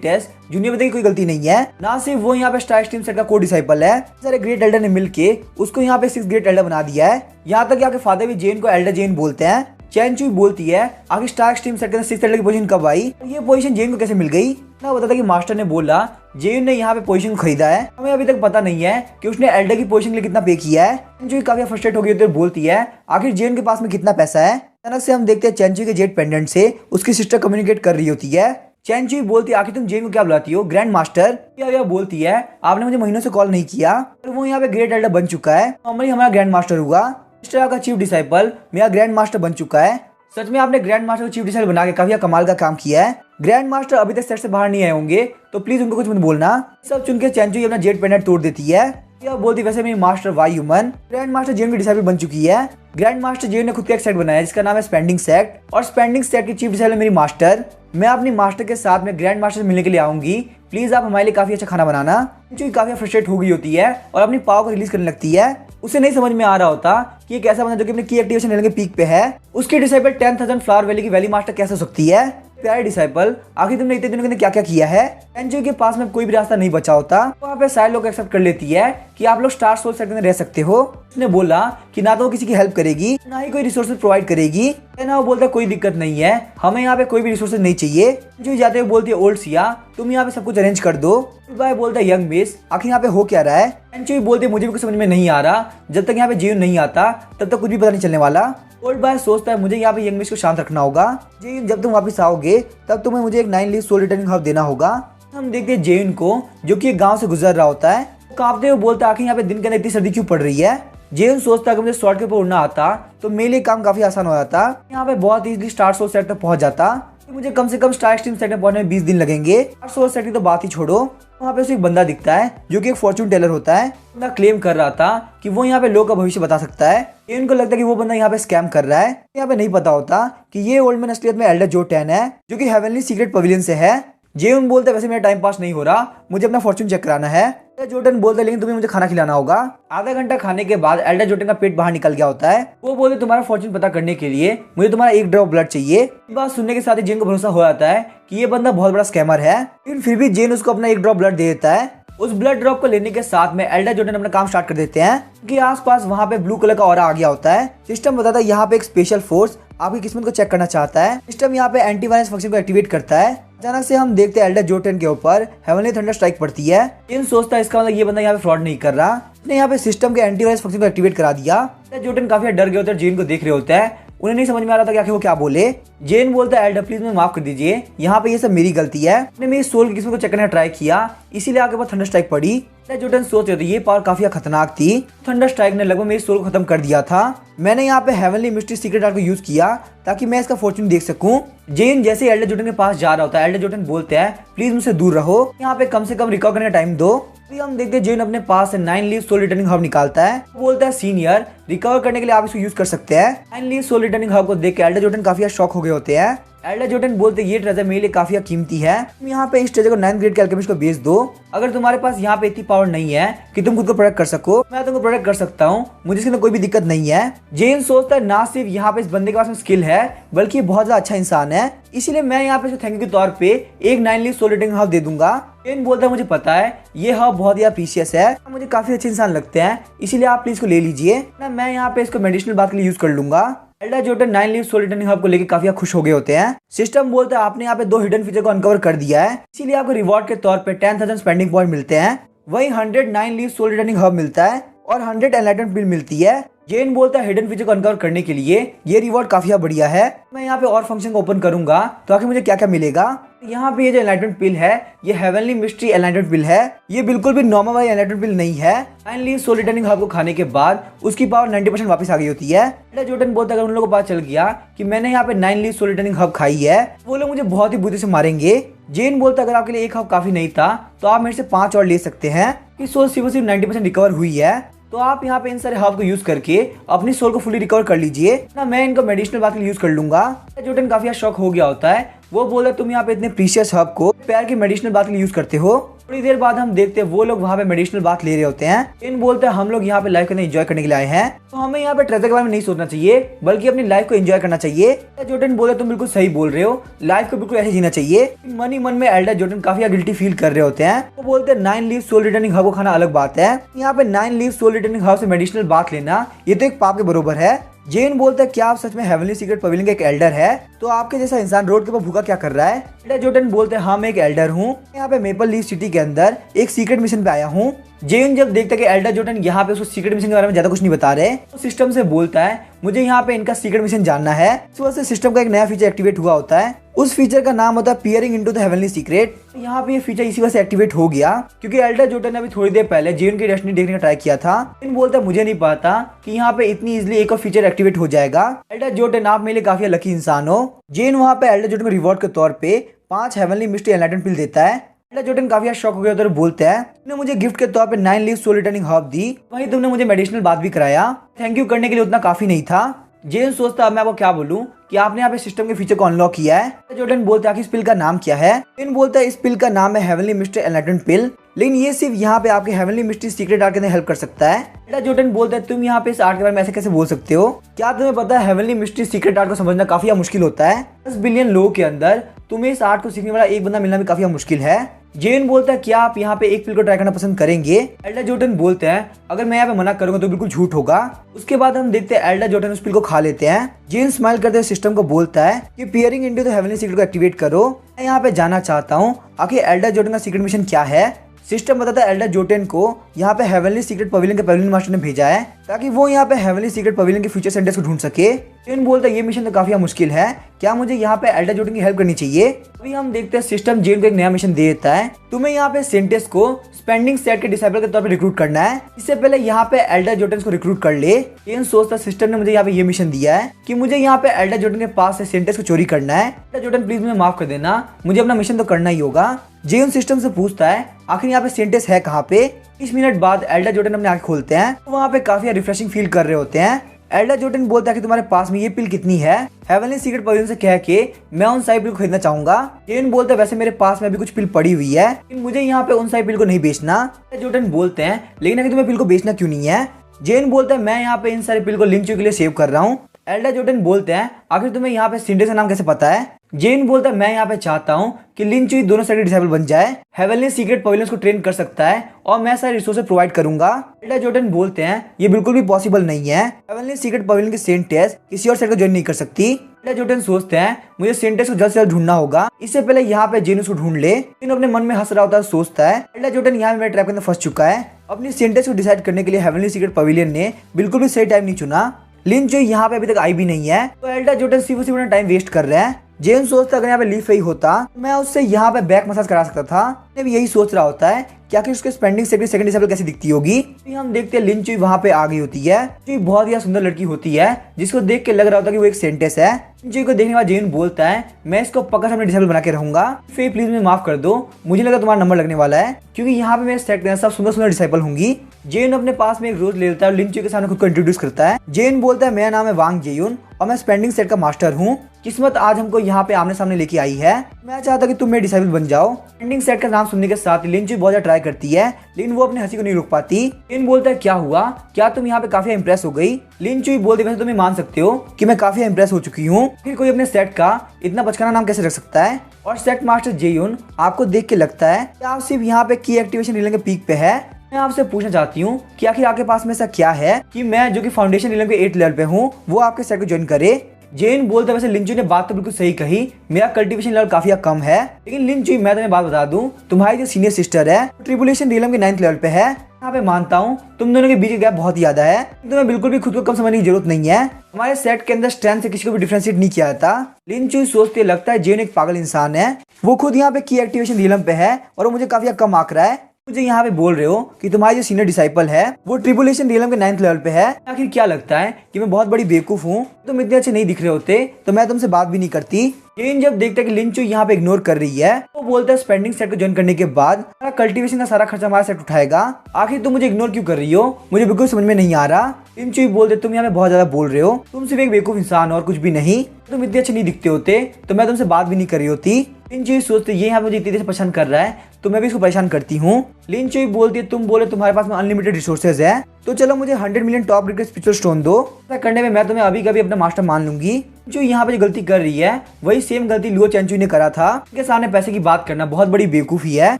टेस्ट जूनियर बताइए कोई गलती नहीं है। ना सिर्फ वो यहाँ पे स्टार एक्सट्रीम सेट का को डिसाइपल है, सारे ग्रेट एल्डर ने मिलके उसको यहाँ पे 6 ग्रेट एल्डर बना दिया है। यहाँ तक आपके फादर भी जेन को एल्डर जेन बोलते हैं। चेंचुई बोलती है आखिर स्टार एक्सट्रीम सेट के अंदर 6th एल्डर की पोजीशन कब आई, ये पोजीशन जेन को कैसे मिल गई। ना बताता कि मास्टर ने बोला जेन ने यहाँ पे पोजीशन खरीदा है, हमें अभी तक पता नहीं है कि उसने एल्डर की पोजीशन के लिए कितना पे किया है। चेंचुई काफी फ्रस्ट्रेट हो गई तो बोलती है आखिर जेन के पास में कितना पैसा है। अचानक से हम देखते हैं चेंचुई के जेट पेंडेंट से उसकी सिस्टर कम्युनिकेट कर रही होती है। चेंचुई बोलती है आखिर तुम जेन को क्या बुलाती हो, ग्रैंड मास्टर। या बोलती है आपने मुझे महीनों से कॉल नहीं किया और वो यहाँ पे ग्रेट एल्डर बन चुका है, नॉर्मली हमारा ग्रैंड मास्टर हुआ। मिस्टर का चीफ डिसाइपल मेरा ग्रैंड मास्टर बन चुका है। सच में आपने ग्रैंड मास्टर को चीफ डिसाइपल बना के काफी कमाल का काम किया है। ग्रैंड मास्टर अभी तक सेट से बाहर नहीं आए होंगे तो प्लीज उनको कुछ मत बोलना। सब चुन के चेंचुई अपना जेट पेंडेंट तोड़ देती है। यह बोलती वैसे मेरी मास्टर वाई ह्यूमन ग्रैंड मास्टर जेन की डिसाइपल बन चुकी है। ग्रैंड मास्टर जेन ने खुद का एक सेट बनाया जिसका नाम है स्पेंडिंग सेट, और स्पेंडिंग सेट की चीफ डिसाइपल मेरी मास्टर। मैं अपनी मास्टर के साथ में ग्रैंड मास्टर से मिलने के लिए आऊंगी, प्लीज आप हमारे लिए काफी अच्छा खाना बनाना। चेंचुई काफी फ्रस्ट्रेट हो गई होती है और अपनी पावर को रिलीज करने लगती है। उसे नहीं समझ में आ रहा होता कि एक ऐसा बंदा जो कि अपने की एक्टिवेशन लेवल के पीक पे है, उसकी डिसाइपल 10,000 फ्लावर वैली की वैली मास्टर कैसे हो सकती है। प्यारे डिसाइपल आखिर तुमने इतने दिनों के अंदर क्या क्या किया है। चेंचुई के पास में कोई भी रास्ता नहीं बचा होता, वहाँ पे सारे लोग एक्सेप्ट कर लेती है कि आप लोग स्टार सोल सेट में रह सकते हो। उसने बोला कि ना तो वो किसी की हेल्प करेगी ना ही कोई रिसोर्सेज प्रोवाइड करेगी। ना वो बोलता कोई दिक्कत नहीं है, हमें यहाँ पे कोई भी रिसोर्सेज नहीं चाहिए। चेंचुई जाते हुए बोलती है ओल्ड सिया तुम यहाँ पे सब कुछ अरेंज कर दो। बाय बोलता है यंग मिस आखिर यहाँ पे हो क्या रहा है। चेंचुई बोलते मुझे भी कुछ समझ में नहीं आ रहा, जब तक यहाँ पे जेन नहीं आता तब तक कुछ भी पता नहीं चलने वाला। ओल्ड बॉय सोचता है मुझे यहाँ पे यंग मिस को शांत रखना होगा। जेन जब तुम वापस आओगे तब तुम्हें मुझे एक 9 लीफ सोल रिटर्निंग हब देना होगा। हम देखते हैं जेन को जो कि एक गांव से गुजर रहा होता है। कांपते हुए बोलता है आखिर यहाँ पे दिन के अंदर इतनी सर्दी क्यों पड़ रही है। जेन सोचता है कि मुझे शॉर्ट के ऊपर उड़ना आता तो मेरे लिए काम काफी आसान हो जाता, यहाँ पे बहुत इजीली स्टार सोल सेट तक पहुंच जाता। मुझे कम से कम स्टार एक्सट्रीम सेट में पहुंचने में 20 दिन लगेंगे। स्टार सोल सेट की तो बात ही छोड़ो। वहाँ पे उसे एक बंदा दिखता है जो कि एक फॉर्चून टेलर होता है। बंदा क्लेम कर रहा था कि वो यहाँ पे लोगों का भविष्य बता सकता है। इनको लगता है कि वो बंदा यहाँ पे स्कैम कर रहा है। यहाँ पे नहीं पता होता कि ये ओल्ड मैन असलियत में एल्डर जो 10 है जो कि हेवनली सीक्रेट पवेलियन से है। जेन बोलता है वैसे मेरा टाइम पास नहीं हो रहा, मुझे अपना फॉर्चून चेक कराना है। जोटन बोलता है लेकिन तुम्हें मुझे खाना खिलाना होगा। आधा घंटा खाने के बाद एल्डर जोटन का पेट बाहर निकल गया होता है। वो बोलते तुम्हारा फॉर्चून पता करने के लिए मुझे तुम्हारा 1 ड्रॉप ब्लड चाहिए। बात सुनने के साथ ही जेन को भरोसा हो जाता है कि ये बंदा बहुत बड़ा स्कैमर है। लेकिन फिर भी जेन उसको अपना 1 ड्रॉप ब्लड दे देता है। उस ब्लड ड्रॉप को लेने के साथ में एल्डर जोटन अपना काम स्टार्ट कर देते हैं कि आसपास वहाँ पे ब्लू कलर का ऑरा आ गया होता है। सिस्टम बताता है यहाँ पे एक स्पेशल फोर्स आपकी किस्मत को चेक करना चाहता है। सिस्टम यहाँ पे एंटीवायरस फंक्शन को एक्टिवेट करता है। अचानक से हम देखते हैं एल्डर जोटन के ऊपर हेवनली थंडर स्ट्राइक पड़ती है। इन सोचता है इसका मतलब ये बंदा यहाँ पे फ्रॉड नहीं कर रहा, उसने यहाँ पे सिस्टम के एंटीवायरस फंक्शन को एक्टिवेट करा दिया। जोटन काफी डर गए होते हैं, जेन को देख रहे होते हैं। उन्हें नहीं समझ में आ रहा था कि आखिर वो क्या बोले। जेन बोलता है एल्डर प्लीज मुझे माफ कर दीजिए, यहाँ पे ये सब मेरी गलती है, मैंने मेरी सोल की किस्मत को चेक करने का ट्राई किया इसीलिए आगे बाद थंडर स्ट्राइक पड़ी। जोटन सोच रहे थे ये पावर काफी खतरनाक थी। थंडर स्ट्राइक ने लगभग मेरी सोल को खत्म कर दिया था। मैंने यहाँ पे हेवनली मिस्ट्री सीक्रेट आर्ट को यूज किया ताकि मैं इसका फॉर्चून देख सकूं। जेन जैसे एल्डर जोटन के पास जा रहा होता है, एल्डर जोटन बोलते हैं प्लीज मुझसे दूर रहो, यहाँ पे कम से कम रिकवर करने का टाइम दो। अभी हम देखते हैं जेन अपने पास से 9 लीफ सोल रिटर्निंग हब निकालता है। बोलता है सीनियर रिकवर करने के लिए आप इसको यूज कर सकते हैं। 9 लीफ सोल रिटर्निंग हब को देख के एल्डर जोटन काफी शॉक हो गए होते हैं। एल्डर जोटन बोलते ये ट्रेजर मेरे लिए काफी कीमती है, तुम यहाँ पे इस ट्रेजर को 9th ग्रेड के अल्केमिस्ट को बेच दो। अगर तुम्हारे पास यहाँ पे इतनी पावर नहीं है कि तुम खुद को प्रोटेक्ट कर सको, मैं तुमको प्रोटेक्ट कर सकता हूँ, मुझे इसके अंदर कोई भी दिक्कत नहीं है। जेन सोचता है ना सिर्फ यहाँ पे इस बंदे के पास में स्किल है बल्कि बहुत ज्यादा अच्छा इंसान है, इसीलिए मैं यहाँ पे थैंक यू के तौर पे एक 9 लीफ सोल रिटर्निंग हब दे दूंगा। जेन बोलता है मुझे पता है ये हब बहुत ही प्रीशियस है, मुझे काफी अच्छे इंसान लगते हैं, इसीलिए आप प्लीज इसको ले लीजिए ना, मैं यहाँ पे इसको मेडिसिनल बात के लिए यूज कर लूंगा। Elder Jotun 9 leaf soul returning herb को लेकर काफी खुश हो गए होते हैं। सिस्टम बोलता है आपने यहाँ पे 2 हिडन फीचर को अनकवर कर दिया है, इसीलिए आपको रिवॉर्ड के तौर पे 10,000 स्पेंडिंग पॉइंट मिलते हैं। वही 100 9 लीफ सोल रिटर्निंग हब मिलता है और 100 एनलाइटमेंट पिल मिलती है। जेन बोलता है हिडन फीचर को अनकवर करने के लिए ये रिवॉर्ड काफी बढ़िया है। मैं यहाँ पे और फंक्शन को ओपन करूंगा तो आखिर मुझे क्या क्या मिलेगा। यहाँ पे ये जो एनलाइटमेंट पिल है ये हेवनली मिस्ट्री एनलाइटमेंट पिल है, ये बिल्कुल भी नॉर्मल वाली एनलाइटमेंट पिल नहीं है। 9 लीफ सोल रिटर्निंग हब को खाने के बाद उसकी पावर 90% वापस आ गई होती है। जोटन बोलता है अगर उन लोगों को पता चल गया कि मैंने यहाँ पे 9 लीफ सोल रिटर्निंग हब खाई है वो लोग मुझे बहुत ही बुद्धि से मारेंगे। जेन बोलता है अगर आपके लिए एक हब काफी नहीं था तो आप मेरे से 5 और ले सकते हैं। कि सोल सिर्फ 90% रिकवर हुई है, तो आप यहाँ पे इन सारे हब को यूज करके अपनी सोल को फुली रिकवर कर लीजिए ना। मैं इनको मेडिसिनल बात के लिए यूज कर लूंगा। जोटन काफी शॉक हो गया होता है, वो बोला तुम यहाँ पे इतने प्रीशियस हब को पैर की मेडिसिनल बात के लिए यूज करते हो। थोड़ी देर बाद हम देखते हैं वो लोग वहाँ पे मेडिसिनल बात ले रहे होते हैं। इन बोलते हैं हम लोग यहाँ पे लाइफ को एंजॉय करने के लिए आए हैं, तो हमें यहाँ पे ट्रेजर के बारे में नहीं सोचना चाहिए बल्कि अपनी लाइफ को एंजॉय करना चाहिए। जोटन बोले तुम बिल्कुल सही बोल रहे हो, लाइफ को बिल्कुल ऐसे जीना चाहिए। मन ही मन में एल्डर जोटन काफी गिल्टी फील कर रहे होते हैं। वो बोलते हैं 9 लीव सोल रिटर्निंग हब को खाना अलग बात है, यहाँ पे 9 लीव सोल रिटर्निंग हब से मेडिसिनल बात लेना ये तो एक पाप के बरोबर है। जेन बोलता है क्या आप सच में हेवनली सीक्रेट पवेलियन का एक एल्डर है? तो आपके जैसा इंसान रोड के ऊपर भूखा क्या कर रहा है? एल्डर जोटन बोलते हैं हाँ मैं एक एल्डर हूँ, यहाँ पे मेपल लीफ सिटी के अंदर एक सीक्रेट मिशन पे आया हूँ। जेन जब देखता है कि एल्डर जोटन यहाँ पे उसको सीक्रेट मिशन के बारे में ज्यादा कुछ नहीं बता रहे, तो सिस्टम से बोलता है मुझे यहाँ पे इनका सीक्रेट मिशन जानना है। इस वजह से सिस्टम का एक नया फीचर एक्टिवेट हुआ होता है, उस फीचर का नाम होता है peering into the heavenly secret. यहाँ पे ये फीचर इसी वजह से एक्टिवेट हो गया क्योंकि एल्डर जोटन ने अभी थोड़ी देर पहले जेन की डेस्टिनी देखने का ट्राई किया था। जेन बोलता है मुझे नहीं पता कि यहाँ पे इतनी इजीली एक और फीचर एक्टिवेट हो जाएगा। एल्डर जोटन आप मेरे लिए काफी लकी इंसान हो। जेन वहाँ पे एल्डर जोटन को रिवॉर्ड के तौर पे 5 हेवनली मिस्ट्री एनलाइटन पिल देता है। एल्डर जोटन काफी शॉक हो गया और बोलते हैं तुमने मुझे गिफ्ट के तौर पे 9 लीव सोल रिटर्निंग हर्ब दी, वहीं तुमने मुझे मेडिसिनल बात भी कराया। थैंक यू करने के लिए उतना काफी नहीं था। जेन सोचता अब मैं आपको क्या बोलूं कि आपने यहाँ पे सिस्टम के फीचर को अनलॉक किया है। जोटन बोलता है कि इस पिल का नाम क्या है? जेन बोलता है इस पिल का नाम है हेवनली मिस्ट्री एनलाइटन पिल, लेकिन ये सिर्फ यहाँ पे आपके हेवनली मिस्ट्री सीक्रेट आर्ट के अंदर हेल्प कर सकता है। एल्डर जोटन बोलता है तुम यहाँ पे इस आर्ट के बारे में ऐसे कैसे बोल सकते हो? क्या तुम्हें पता है हेवनली मिस्ट्री सीक्रेट आर्ट को समझना काफी मुश्किल होता है। 10 बिलियन लोगों के अंदर तुम्हें इस आर्ट को सीखने वाला एक बंदा मिलना भी काफी मुश्किल है। जेन बोलता है क्या आप यहाँ पे एक पिल को ट्राई करना पसंद करेंगे? एल्डर जोटन बोलते हैं अगर मैं यहाँ पे मना करूंगा तो बिल्कुल झूठ होगा। उसके बाद हम देखते हैं एल्डर जोटन उस पिल को खा लेते हैं। जेन स्माइल करते हुए सिस्टम को बोलता है कि peering into the heavenly secret को एक्टिवेट करो। मैं यहाँ पे जाना चाहता हूँ आखिर एल्डर जोटन का सीक्रेट मिशन क्या है। सिस्टम बताता है एल्डर जोटन को यहाँ पे हेवनली सीक्रेट पवेलियन के पवेलियन मास्टर ने भेजा है ताकि वो यहाँ पे हेवनली सीक्रेट पवेलियन के फ्यूचर सेंटर्स को ढूंढ सके। जेन बोलता है ये मिशन तो काफी मुश्किल है, क्या मुझे यहाँ पे एल्डर जोटन की हेल्प करनी चाहिए? अभी हम देखते हैं सिस्टम जेन को एक नया मिशन दे देता है, तुम्हें यहाँ पे सेंटेस को स्पेंडिंग सेट के डिसाइबल के तौर पे रिक्रूट करना है। इससे पहले यहाँ पे एल्डर जोटन को रिक्रूट कर ले। जेन सोचता सिस्टम ने मुझे यहाँ पे ये मिशन दिया है कि मुझे यहाँ पे एल्डर जोटन के पास से सेंटेस को चोरी करना है। एल्डर जोटन प्लीज मुझे माफ कर देना, मुझे अपना मिशन तो करना ही होगा। जेन सिस्टम से पूछता है आखिर यहाँ पे सेंटेस है कहाँ पे? 20 मिनट बाद एल्डर जोटन अपने आंखें खोलते हैं, तो वहाँ पे काफी रिफ्रेशिंग फील कर रहे होते हैं। एल्डर जोटन बोलता है कि तुम्हारे पास में ये पिल कितनी है? हेवनली सीक्रेट पवेलियन से कह के मैं उन सारी पिल को खरीदना चाहूंगा। जेन बोलता है वैसे मेरे पास में भी कुछ पिल पड़ी हुई है, लेकिन मुझे यहाँ पे उन सारी पिल को नहीं बेचना। एल्डर जोटन बोलते हैं लेकिन अगर तुम्हें पिल को बेचना क्यों नहीं है? जेन बोलता है मैं यहाँ पे इन सारे पिल को लिंचू के लिए सेव कर रहा हूँ। एल्डर जोटन बोलते हैं आखिर तुम्हें यहाँ पे सिंडेस का नाम कैसे पता है? जेन बोलता है मैं यहाँ पे चाहता हूँ कि लिंचुई दोनों साइड डिसेबल बन जाए, हेवनली सीक्रेट पवेलियंस को ट्रेन कर सकता है और मैं सारे रिसोर्सेज प्रोवाइड करूंगा। एल्डर जोटन बोलते हैं ये बिल्कुल भी पॉसिबल नहीं है, हेवनली सीक्रेट पवेलियन की सेंटेस किसी और साइड को ज्वाइन नहीं कर सकती। एल्डर जोटन सोचते हैं मुझे सेंटेस को जल्द से जल्द ढूंढना होगा, इससे पहले यहाँ पे जेन उसको ढूंढ ले। जेन अपने मन में हंस रहा होता है, सोचता है एल्डर जोटन यहाँ मेरे ट्रैप के अंदर फंस चुका है। अपनी सेंटेस को डिसाइड करने के लिए हेवनली सीक्रेट पवेलियन ने बिल्कुल भी सही टाइम नहीं चुना। लिंचुई यहाँ पे अभी तक आई भी नहीं है, तो एल्डर जोटन सिर्फ उसी टाइम वेस्ट कर रहे हैं। जेन सोचता अगर यहाँ पे लीफ ही होता मैं उससे यहाँ पे बैक मसाज करा सकता था। भी यही सोच रहा होता है क्या कि उसके स्पेंडिंग सेकंड डिसेबल कैसी दिखती होगी। तो हम देखते हैं लिंचुई वहाँ पे आ गई होती है। लिंचुई बहुत ही सुंदर लड़की होती है जिसको देख के लग रहा होता है कि वो एक सेंटेस है। लिंचुई को देखने के बाद जेन बोलता है मैं इसको पक्का सामने डिसेबल बना के रहूंगा, फिर प्लीज मुझे माफ कर दो, मुझे लगा तुम्हारा नंबर लगने वाला है क्योंकि यहाँ पे मेरे सेट के सब सुंदर सुंदर डिसेबल होंगी। जेन अपने पास में एक रोज ले लेता है और लिंचुई के सामने खुद को इंट्रोड्यूस करता है। जेन बोलता है मेरा नाम है वांग जेयुन और मैं स्पेंडिंग सेट का मास्टर हूँ। किस्मत आज हमको यहाँ पे आमने सामने लेके आई है, मैं चाहता कि तुम मेरे डिसेबल बन जाओ। स्पेंडिंग सेट का नाम सुनने के साथ लिंचुई बहुत ज्यादा ट्राई करती है, लेकिन वो अपनी हंसी को नहीं रोक पाती। जेन बोलता है क्या हुआ, क्या तुम यहाँ पे काफी इंप्रेस हो गई? लिंचुई बोलते वैसे तुम्हें मान सकते हो कि मैं काफी इंप्रेस हो चुकी हूँ, फिर कोई अपने सेट का इतना बचकाना नाम कैसे रख सकता है? और सेट मास्टर जेयुन आपको देख के लगता है कि आप सिर्फ यहाँ पे की एक्टिवेशन रीलम के पीक पे है। मैं आपसे पूछना चाहती हूँ कि आखिर आपके पास में ऐसा क्या है कि मैं जो कि फाउंडेशन रीलम के 8 लेवल पे हूँ वो आपके सेट को ज्वाइन करे? जेन बोलता है वैसे लिंचुई ने बात तो बिल्कुल सही कही, मेरा कल्टीवेशन लेवल काफी कम है, लेकिन लिंचुई मैं तुम्हें बात बता दूं, तुम्हारी जो सीनियर सिस्टर है ट्रिबुलेशन रीलम के 9th लेवल पे है। यहाँ पे मानता हूँ तुम दोनों के बीच गैप बहुत ही ज्यादा है, तुम्हें बिल्कुल भी खुद को कम समझने की जरूरत नहीं है। हमारे सेट के अंदर स्ट्रेंथ से किसी को भी डिफरेंशिएट नहीं किया जाता। लिंचुई सोचते लगता है जेन एक पागल इंसान है, वो खुद यहाँ पे की एक्टिवेशन रीलम पे है और वो मुझे काफी कम आंक रहा है। मुझे यहाँ पे बोल रहे हो कि तुम्हारी जो सीनियर डिसाइपल है वो ट्रिबुलेशन रियलम के 9th लेवल पे है। आखिर क्या लगता है कि मैं बहुत बड़ी बेवकूफ हूँ? तुम इतने अच्छे नहीं दिख रहे होते तो मैं तुमसे बात भी नहीं करती। जेन जब देखता है कि लिन चुई यहाँ पे इग्नोर कर रही है तो बोलता है स्पेंडिंग सेट को ज्वाइन करने के बाद कल्टीवेशन का सारा खर्चा हमारा सेट उठाएगा। आखिर तुम मुझे इग्नोर क्यों कर रही हो? मुझे बिल्कुल समझ में नहीं आ रहा। लिन चुई बोलते तुम यहाँ पे बहुत ज्यादा बोल रहे हो, तुम सिर्फ एक बेवकूफ इंसान और कुछ भी नहीं। तुम इतने अच्छे नहीं दिखते होते तो मैं तुमसे बात भी नहीं कर रही होती। लिन चुई सोचते ये यहाँ पे मुझे इतनी देर से परेशान कर रहा है तो मैं भी इसको परेशान करती हूँ। लिन चुई बोलती है तुम बोले तुम्हारे पास में अनलिमिटेड रिसोर्सेज है तो चलो मुझे 100 मिलियन टॉप ग्रेड के स्पिरिचुअल स्टोन दो। ऐसा करने में मैं तुम्हें अभी कभी अपना मास्टर मान लूंगी। जो यहाँ पे जो गलती कर रही है वही सेम गलती लुओ चैनचुई ने करा था। उनके सामने पैसे की बात करना बहुत बड़ी बेवकूफी है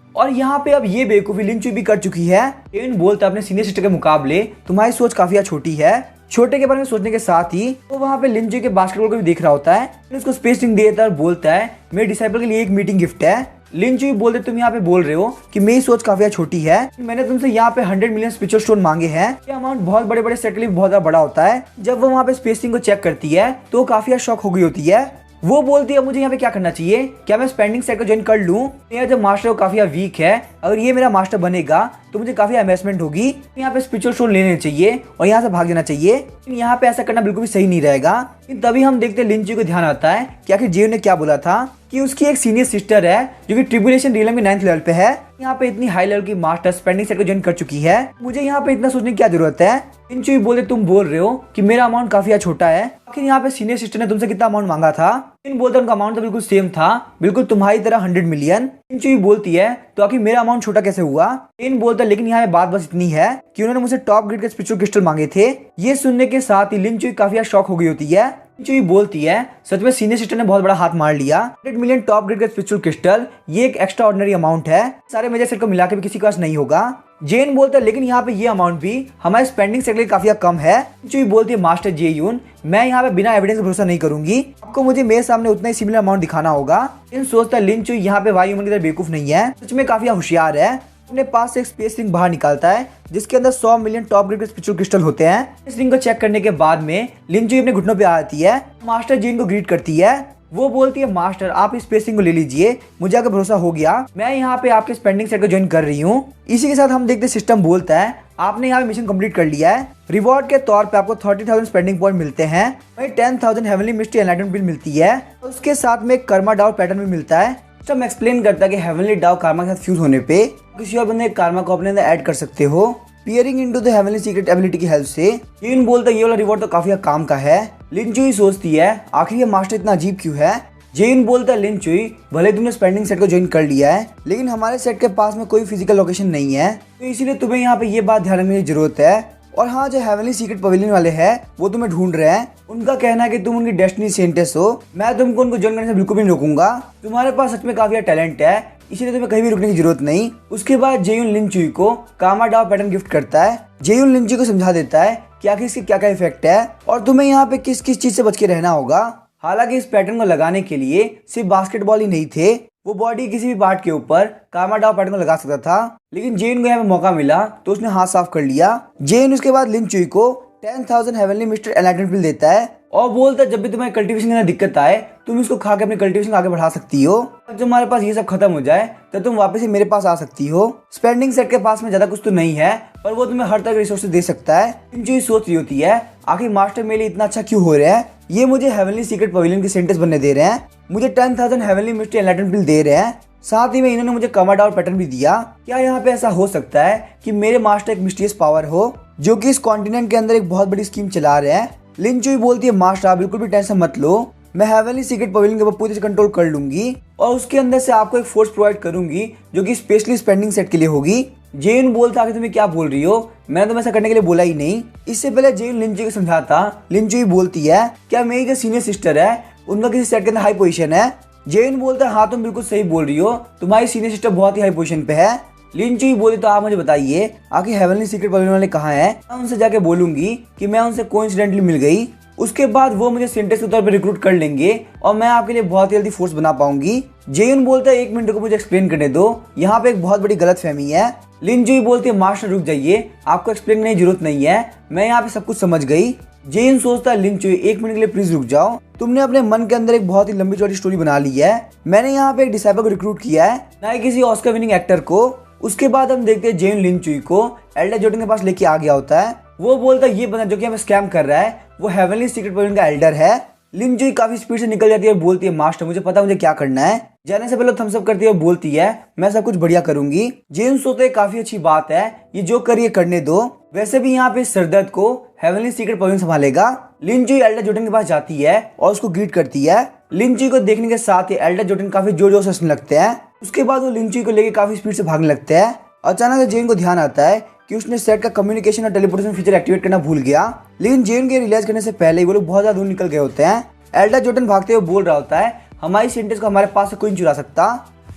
और यहाँ पे अब ये बेवकूफी लिन चुई भी कर चुकी है। जेन बोलता अपने सीनियर सिस्टर के मुकाबले तुम्हारी सोच काफी छोटी है। छोटे के बारे में सोचने के साथ ही वो वहाँ पे लिन चुई के बास्केटबॉल को भी देख रहा होता है। उसको स्पेस रिंग देता है और बोलता है मेरे डिसाइपल के लिए एक मीटिंग गिफ्ट है। लिन चुई बोलते तुम यहाँ पे बोल रहे हो कि मेरी सोच काफी छोटी है। मैंने तुमसे यहाँ पे 100 मिलियन स्पिरिचुअल स्टोन मांगे हैं। ये अमाउंट बहुत बड़े बड़े सेट के लिए बहुत ज्यादा बड़ा होता है। जब वो वहाँ पे स्पेसिंग को चेक करती है तो काफी शॉक हो गई होती है। वो बोलती है मुझे यहाँ पे क्या करना चाहिए, क्या मैं स्पेंडिंग सेट को ज्वाइन कर लूँ? मेरा जो मास्टर वो काफी वीक है, अगर ये मेरा मास्टर बनेगा तो मुझे काफी इन्वेस्टमेंट होगी। यहाँ पे स्पिरिचुअल स्टोन लेने चाहिए और यहाँ से भाग जाना चाहिए। यहाँ पे ऐसा करना बिल्कुल भी सही नहीं रहेगा। तभी हम देखते हैं लिन चुई को ध्यान आता है कि आखिर जेन ने क्या बोला था कि उसकी एक सीनियर सिस्टर है जो कि ट्रिबुलेशन रियलम के 9th लेवल पे है। यहाँ पे इतनी हाई लेवल की मास्टर स्पेंडिंग सेट को ज्वाइन कर चुकी है। मुझे यहाँ पे इतना सोचने की क्या जरूरत है? लिन चुई बोले तुम बोल रहे हो कि मेरा अमाउंट काफी छोटा है। आखिर यहाँ पे सीनियर सिस्टर ने तुमसे कितना अमाउंट मांगा था? लिन बोलते उनका अमाउंट तो बिल्कुल सेम था, बिल्कुल तुम्हारी तरह 100 मिलियन। लिन चुई बोलती है तो आखिर मेरा अमाउंट छोटा कैसे हुआ? लिन बोलता है लेकिन यहाँ पे बात बस इतनी है कि उन्होंने मुझसे टॉप ग्रेड के स्पिरिचुअल क्रिस्टल मांगे थे। ये सुनने के साथ ही लिन चुई काफी शॉक हो गई होती है। चुई बोलती है सच में सीनियर सिस्टर ने बहुत बड़ा हाथ मार लिया। 100 मिलियन टॉप ग्रेड का स्पिरिचुअल क्रिस्टल ये एक एक्स्ट्रा ऑर्डिनरी अमाउंट है, सारे मेजर सेट को मिलाकर भी किसी के पास नहीं होगा। जेन बोलता है लेकिन यहाँ पे ये अमाउंट भी हमारे स्पेंडिंग सेट के लिए काफी कम है। चुई बोलती है मास्टर जे यून मैं यहाँ पे बिना एविडेंस भरोसा नहीं करूंगी, आपको मुझे मेरे सामने उतना ही सिमिलर अमाउंट दिखाना होगा। इन सोचता है लिन चुई यहाँ पे वाई ह्यूमन की तरह बेवकूफ नहीं है, सच में काफी होशियार है। अपने पास से एक स्पेस रिंग बाहर निकालता है जिसके अंदर 100 मिलियन टॉप ग्रेड के स्पिरिचुअल क्रिस्टल होते हैं। इस रिंग को चेक करने के बाद में लिन चुई अपने घुटनों पे आती है। मास्टर जेन को ग्रीट करती है। वो बोलती है मास्टर आप इस स्पेस रिंग को ले लीजिए, मुझे आगे भरोसा हो गया, मैं यहाँ पे आपके स्पेंडिंग सेट को ज्वाइन कर रही हूँ। इसी के साथ हम देखते सिस्टम बोलता है आपने यहाँ पे मिशन कंप्लीट कर लिया है। रिवॉर्ड के तौर पे आपको 30,000 स्पेंडिंग पॉइंट मिलते हैं, वही 10,000 हेवनली मिस्ट्री एनलाइटमेंट बिल मिलती है। उसके साथ में कर्मा डाउ पैटर्न भी मिलता है। सिस्टम एक्सप्लेन करता है कि हेवनली डाउ कार्मा के साथ फ्यूज होने पे किसी और बंदे कार्मा को अपने अंदर ऐड कर सकते हो peering into the heavenly secret ability की हेल्प से। जेन बोलता है ये वाला रिवॉर्ड तो काफी काम का है। लिन चुई सोचती है आखिर ये मास्टर इतना अजीब क्यों है। जेन बोलता है लिन चुई भले तुमने स्पेंडिंग सेट को ज्वाइन कर लिया है लेकिन हमारे सेट के पास में कोई फिजिकल लोकेशन नहीं है, तो इसीलिए तुम्हें यहाँ पे ये बात ध्यान रखने की जरूरत है। और हाँ जो हेवनली सीक्रेट पवेलियन वाले हैं वो तुम्हें ढूंढ रहे हैं, उनका कहना है कि तुम उनकी डेस्टिनी साइंटिस्ट हो। मैं तुमको उनको ज्वाइन करने से बिल्कुल भी नहीं रोकूंगा, तुम्हारे पास सच में काफी टैलेंट है, इसीलिए तुम्हें कहीं भी रुकने की जरूरत नहीं। उसके बाद जेयुन लिन चुई को कामा डाउ पैटर्न गिफ्ट करता है। जेयुन लिन चुई को समझा देता है कि आखिर इसके क्या क्या इफेक्ट है और तुम्हें यहाँ पे किस किस चीज से बच के रहना होगा। हालांकि इस पैटर्न को लगाने के लिए सिर्फ बास्केटबॉल ही नहीं थे, वो बॉडी किसी भी पार्ट के ऊपर कामा डाउ पैटर्न को लगा सकता था, लेकिन जेन को यहाँ पे मौका मिला तो उसने हाथ साफ कर लिया। जेन उसके बाद लिन चुई को 10,000 हेवनली मिस्टर एनलाइटमेंट बिल देता है और बोलता है जब भी तुम्हें कल्टीवेशन के अंदर दिक्कत आए तुम इसको खा के अपने कल्टीवेशन आगे बढ़ा सकती हो। जब तुम्हारे पास ये सब खत्म हो जाए तो तुम वापस ही मेरे पास आ सकती हो। स्पेंडिंग सेट के पास में ज्यादा कुछ तो नहीं है पर वो तुम्हें हर तरह के रिसोर्सेज दे सकता है। लिन चुई सोच रही होती है आखिर मास्टर मेरे लिए इतना अच्छा क्यों हो रहा है, ये मुझे हेवनली सीक्रेट पवेलियन के साइंटिस्ट बनने दे रहे हैं, मुझे 10,000 हेवनली मिस्ट्री एनलाइटमेंट बिल दे रहे हैं, साथ ही में इन्होंने मुझे कामा डाउ पैटर्न भी दिया। क्या यहाँ पे ऐसा हो सकता है कि मेरे मास्टर एक मिस्टीरियस पावर हो जो कि इस कॉन्टिनेंट के अंदर एक बहुत बड़ी स्कीम चला रहे हैं। लिन चुई बोलती है मास्टर आप बिल्कुल भी टेंशन मत लो, मैं हेवनली सीक्रेट पवेलियन के ऊपर पूरी तरह कंट्रोल कर लूंगी और उसके अंदर से आपको एक फोर्स प्रोवाइड करूंगी जो कि स्पेशली स्पेंडिंग सेट के लिए होगी। जेन बोलता है तुम्हें क्या बोल रही हो, मैंने तुम्हें ऐसा करने के लिए बोला ही नहीं। इससे पहले जेन लिन चुई को समझाता, लिन चुई बोलती है क्या मेरी जो सीनियर सिस्टर है उनका किसी सेट के अंदर हाई पोजीशन है। जेन बोलता है हाँ तुम बिल्कुल सही बोल रही हो, तुम्हारी सीनियर सिस्टर बहुत ही हाई पोजीशन पे है। लिन चुई बोली तो आप मुझे बताइए आखिर हेवनली सीक्रेट पवेलियन वाले कहाँ हैं, मैं उनसे जाके बोलूंगी कि मैं उनसे कोइंसिडेंटली मिल गई, उसके बाद वो मुझे साइंटिस्ट के तौर पे रिक्रूट कर लेंगे और मैं आपके लिए बहुत ही जल्दी फोर्स बना पाऊंगी। जेयुन बोलता है 1 मिनट को मुझे एक्सप्लेन करने दो, यहाँ पे एक बहुत बड़ी गलतफहमी है। लिन चुई बोलती है मास्टर रुक जाइए, आपको एक्सप्लेन करने की जरूरत नहीं है, मैं यहाँ पे सब कुछ समझ गई। जेयुन सोचता है लिन चुई 1 मिनट के लिए प्लीज रुक जाओ, तुमने अपने मन के अंदर एक बहुत ही लंबी चौड़ी स्टोरी बना ली है, मैंने यहाँ पे एक डिसाइपल को रिक्रूट किया है, ना ही किसी ऑस्कर विनिंग एक्टर को। उसके बाद हम देखते हैं जेन लिन चुई को एल्डर जोटन के पास लेके आ गया होता है। वो बोलता है ये बंदा जो कि हमें स्कैम कर रहा है वो हेवनली सीक्रेट पवेलियन का एल्डर है। लिन चुई काफी स्पीड से निकल जाती है और बोलती है मास्टर मुझे पता मुझे क्या करना है। जाने से पहले थम्स अप करती है और बोलती है मैं सब कुछ बढ़िया करूंगी। जेन सोचते है काफी अच्छी बात है, ये जो करिए करने दो, वैसे भी यहाँ पे सरदर्द को हेवनली सीक्रेट पवेलियन संभालेगा। लिन चुई एल्डर जोटन के पास जाती है और उसको ग्रीट करती है। लिन चुई को देखने के साथ ही एल्डर जोटन काफी जोर जोर से हंसने लगते हैं। उसके बाद वो लिन चुई को लेकर काफी स्पीड से भागने लगते हैं। अचानक से जेन को ध्यान आता है कि उसने सेट का कम्युनिकेशन और टेलीपोर्टेशन फीचर एक्टिवेट करना भूल गया। लेकिन जेन के रियलाइज करने से पहले ही वो लोग बहुत ज्यादा दूर निकल गए होते हैं। एल्डर जोटन भागते हुए बोल रहा होता है हमारी सेंटेंस को हमारे पास से कोई नहीं चुरा सकता।